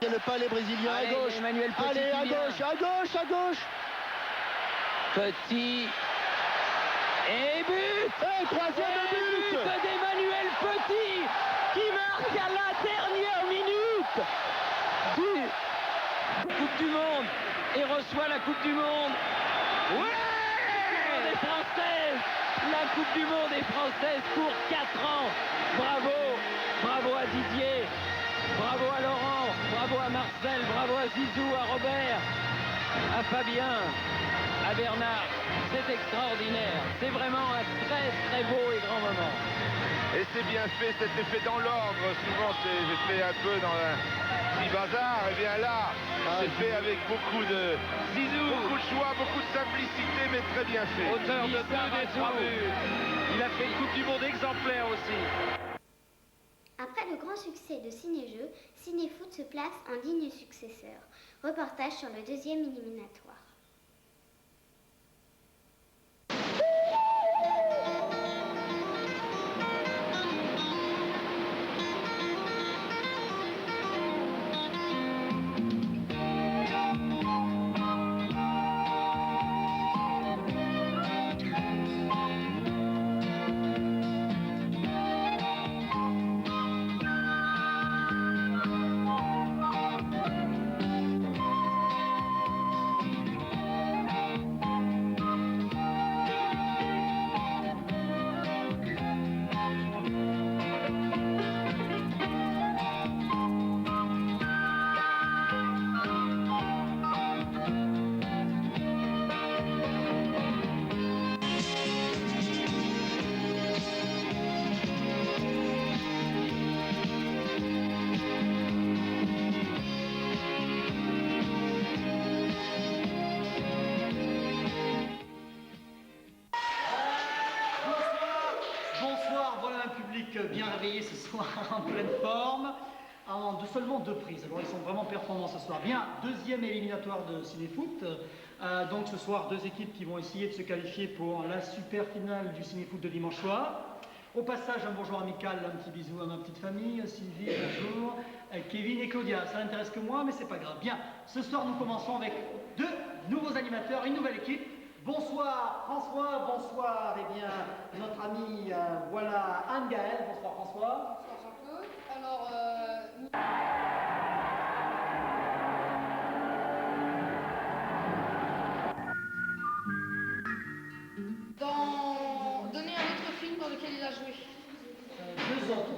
Le palais brésilien à gauche. Emmanuel Petit. Allez, à gauche, à gauche, à gauche. Petit. Et but. Et troisième but d'Emmanuel Petit qui marque à la dernière minute du Coupe du Monde et reçoit la Coupe du Monde. Ouais, est française. La Coupe du Monde est française pour 4 ans. Bravo, bravo à Didier. Bravo à Laurent, bravo à Marcel, bravo à Zizou, à Robert, à Fabien, à Bernard. C'est extraordinaire. C'est vraiment un très très beau et grand moment. Et c'est bien fait, c'était fait dans l'ordre. Souvent c'est fait un peu dans un petit bazar. Et bien là, c'est fait avec beaucoup de beaucoup de choix, beaucoup de simplicité, mais très bien fait. Auteur de 2 des 3 buts. Il a fait une Coupe du Monde exemplaire aussi. Après le grand succès de Ciné-Jeux, Ciné-Foot se place en digne successeur. Reportage sur le 2e éliminatoire. public bien réveillé ce soir, en pleine forme, seulement 2 prises. Alors ils sont vraiment performants ce soir. Bien, deuxième éliminatoire de cinéfoot. Donc ce soir, 2 équipes qui vont essayer de se qualifier pour la super finale du cinéfoot de dimanche soir. Au passage, un bonjour amical, un petit bisou à ma petite famille, Sylvie, bonjour, Kevin et Claudia. Ça n'intéresse que moi, mais c'est pas grave. Bien, ce soir nous commençons avec 2 nouveaux animateurs, une nouvelle équipe. Bonsoir François, bonsoir notre ami, voilà Anne-Gaëlle. Bonsoir François. Bonsoir Jean-Claude. Alors, Donnez un autre film dans lequel il a joué. 2 autres.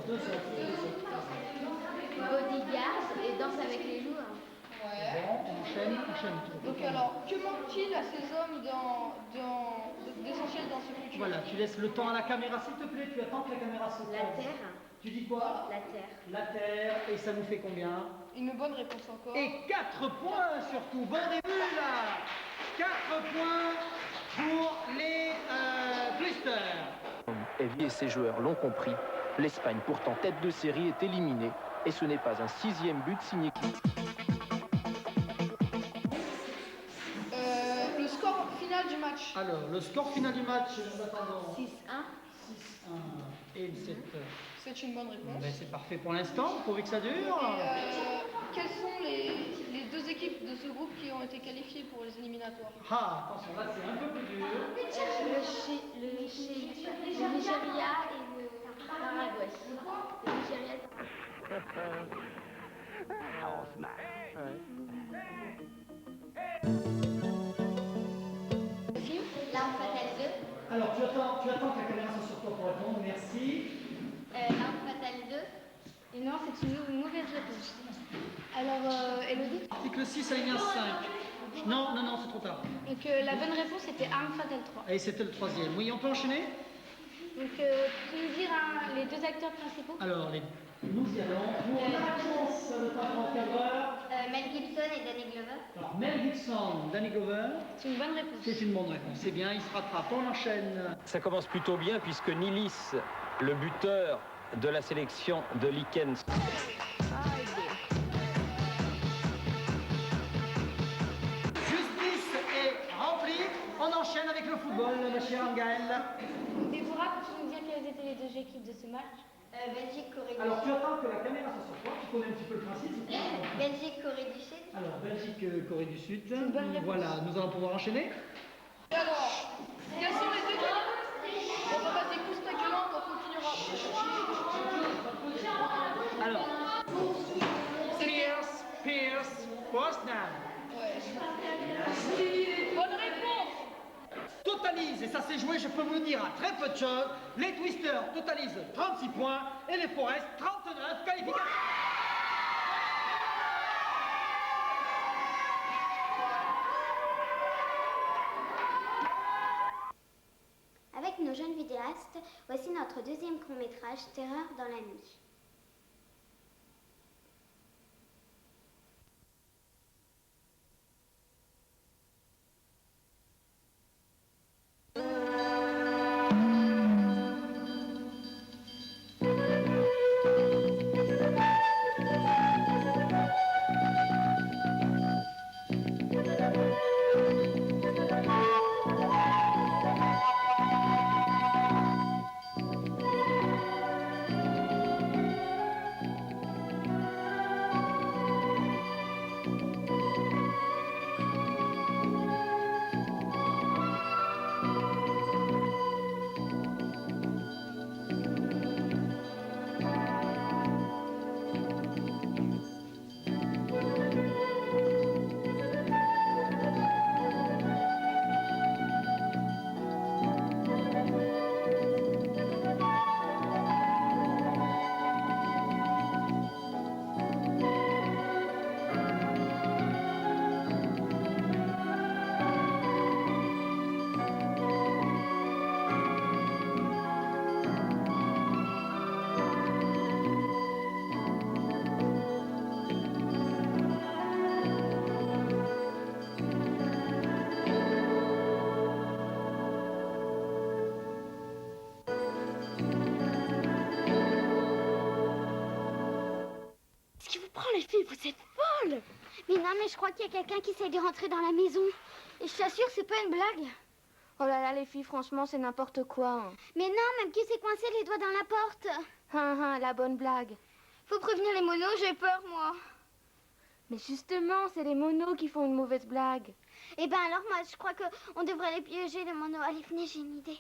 Bodyguard et Danse avec les loups. Ouais. Bon, on enchaîne. Donc alors, que manque-t-il à ces hommes d'essentiel dans ce futur? Voilà, tu laisses le temps à la caméra, s'il te plaît, tu attends que la caméra se La pose. Terre. Tu dis quoi? La Terre. La Terre, et ça nous fait combien? Une bonne réponse encore. Et 4 points surtout, bon début là. 4 points pour les Twisters. Et ses joueurs l'ont compris, l'Espagne, pourtant tête de série, est éliminée. Et ce n'est pas un 6e but signé qui. Le score final du match. Alors, le score final du match, nous attendons 6-1. 6-1 et c'est une bonne réponse. Ben, c'est parfait pour l'instant, pourvu que ça dure. Et, quelles sont les 2 équipes de ce groupe qui ont été qualifiées pour les éliminatoires? Ah, attention, là c'est un peu plus dur. Le Nigeria et le Paraguay. Le Nigeria. L'arme fatale 2. Alors, tu attends que la caméra soit sur toi pour répondre, merci. L'arme fatale 2. Et non, c'est une mauvaise réponse. Alors, Elodie? Article 6, alinéa 5. Non, c'est trop tard. Donc la bonne réponse était Arme Fatale 3. Et c'était le 3e. Oui, on peut enchaîner? Donc tu peux nous dire les 2 acteurs principaux? Alors, nous y allons pour la réponse, le temps en cadreur. Mel Gibson et Danny Glover. Alors, Mel Gibson, Danny Glover. C'est une bonne réponse. C'est une bonne réponse. C'est bien, il se rattrape. On enchaîne. Ça commence plutôt bien puisque Nilis, le buteur de la sélection de Likens. Justice est remplie. On enchaîne avec le football, ma chère Anne-Gaëlle. Déborah, peux-tu nous dire quelles étaient les 2 équipes de ce match? Belgique, Corée du Sud. Alors, tu attends que la caméra soit sur toi. Tu connais un petit peu le principe. Belgique, Corée du Sud. Alors, Belgique, Corée du Sud. Une bonne réponse. Voilà, nous allons pouvoir enchaîner. Et alors, quelles sont les équipes? On va passer pouce ta gueulante, on continuera. Alors, Pierce, Bosnan. Ouais. Bonne réponse. Totalise, et ça s'est joué, je peux vous le dire, à très peu de choses. Les Twisters totalisent 36 points et les Forest 39 qualifications. Avec nos jeunes vidéastes, voici notre 2e court-métrage, Terreur dans la nuit. fille, vous êtes folle. Mais non, mais je crois qu'il y a quelqu'un qui essaie de rentrer dans la maison. Et je t'assure, c'est pas une blague. Oh là là, les filles, franchement, c'est n'importe quoi. Hein. Mais non, même qui s'est coincé les doigts dans la porte. La bonne blague. Faut prévenir les monos, j'ai peur, moi. Mais justement, c'est les monos qui font une mauvaise blague. Eh ben alors, moi, je crois qu'on devrait les piéger, les monos. Allez, venez, j'ai une idée.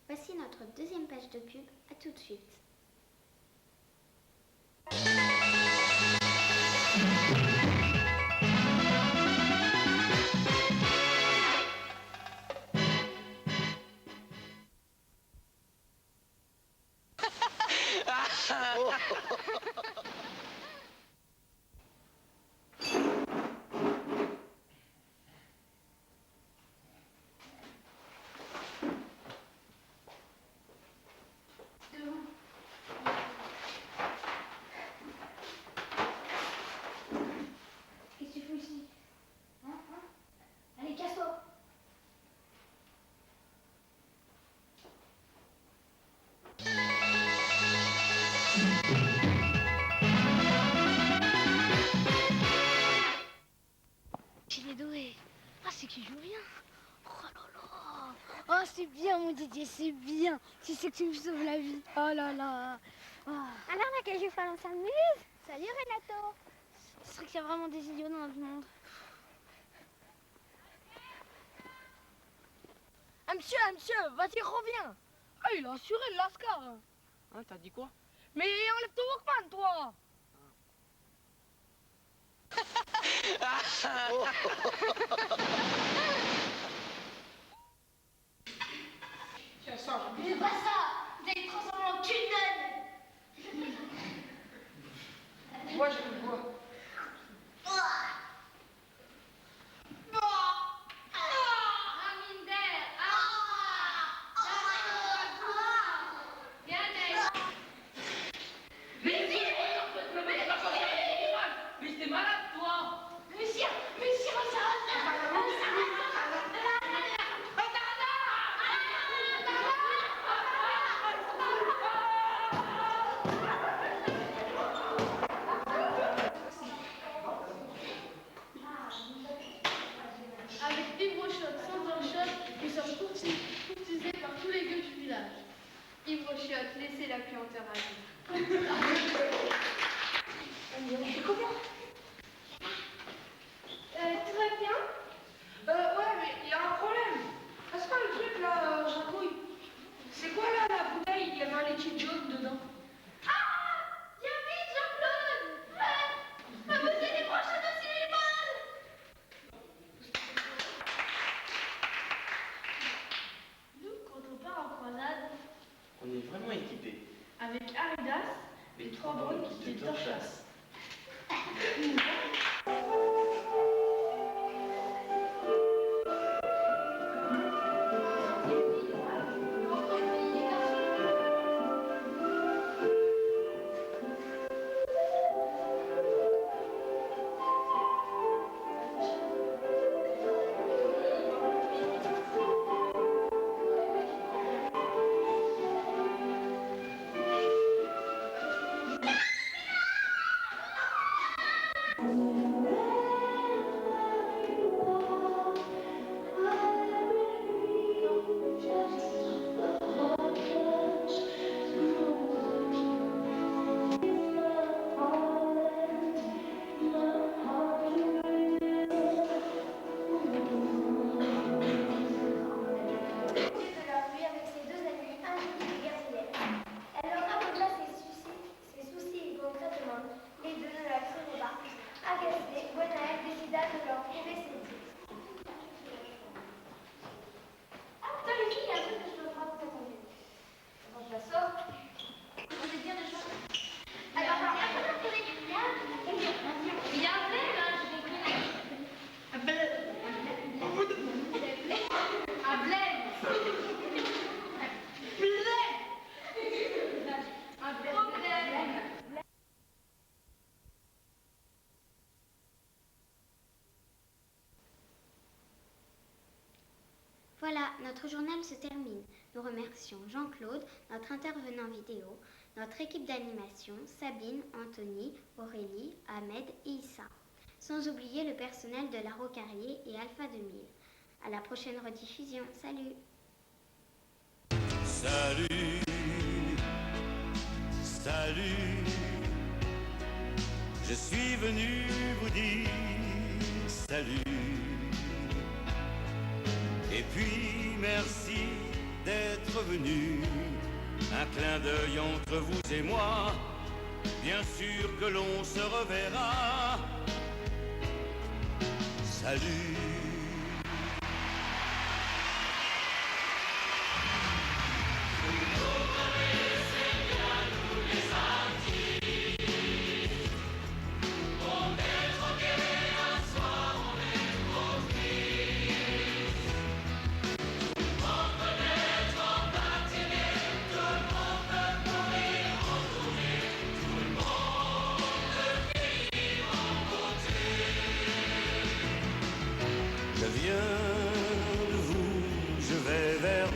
Voici notre deuxième page de pub. À tout de suite. Qu'est-ce que tu fais ici? Allez, casse-toi. Il est doué. Ah, c'est qu'il joue bien. Oh là là. Oh, c'est bien, mon Didier, c'est bien. Tu sais que tu me sauves la vie. Oh là là. Oh. Alors, là, quel jeu on s'amuse? Salut, Renato. C'est vrai qu'il y a vraiment des idiots dans notre monde. Monsieur, vas-y, reviens. Ah, il a assuré le Lascar. Hein, t'as dit quoi? Mais enlève ton Walkman, toi. Tiens, ça. Mais pas ça. Vous allez transformer en tunnel. Moi, je le vois. Avec Vibrochoc, sans un choc, nous sommes courtisés par tous les gueux du village. Vibrochoc, laissez la pluie en Comment? Tout va bien? Ouais, mais il y a un problème. Est-ce pas le truc là, Jacouille? C'est quoi là la bouteille? Il y avait un liquide jaune dedans. Viens vite, Jean-Claude. Vous allez brancher de cinéma. Nous, quand on part en croisade, On est vraiment équipés. avec Aridas, les trois drones qui te torchassent. Voilà, notre journal se termine. Nous remercions Jean-Claude, notre intervenant vidéo, notre équipe d'animation, Sabine, Anthony, Aurélie, Ahmed et Issa. Sans oublier le personnel de Laro Carrier et Alpha 2000. À la prochaine rediffusion. Salut! Salut, salut, je suis venu vous dire salut. Et puis merci d'être venu, un clin d'œil entre vous et moi, bien sûr que l'on se reverra. Salut. Vous connaissez bien nous les Antilles. Je viens de vous, je vais vers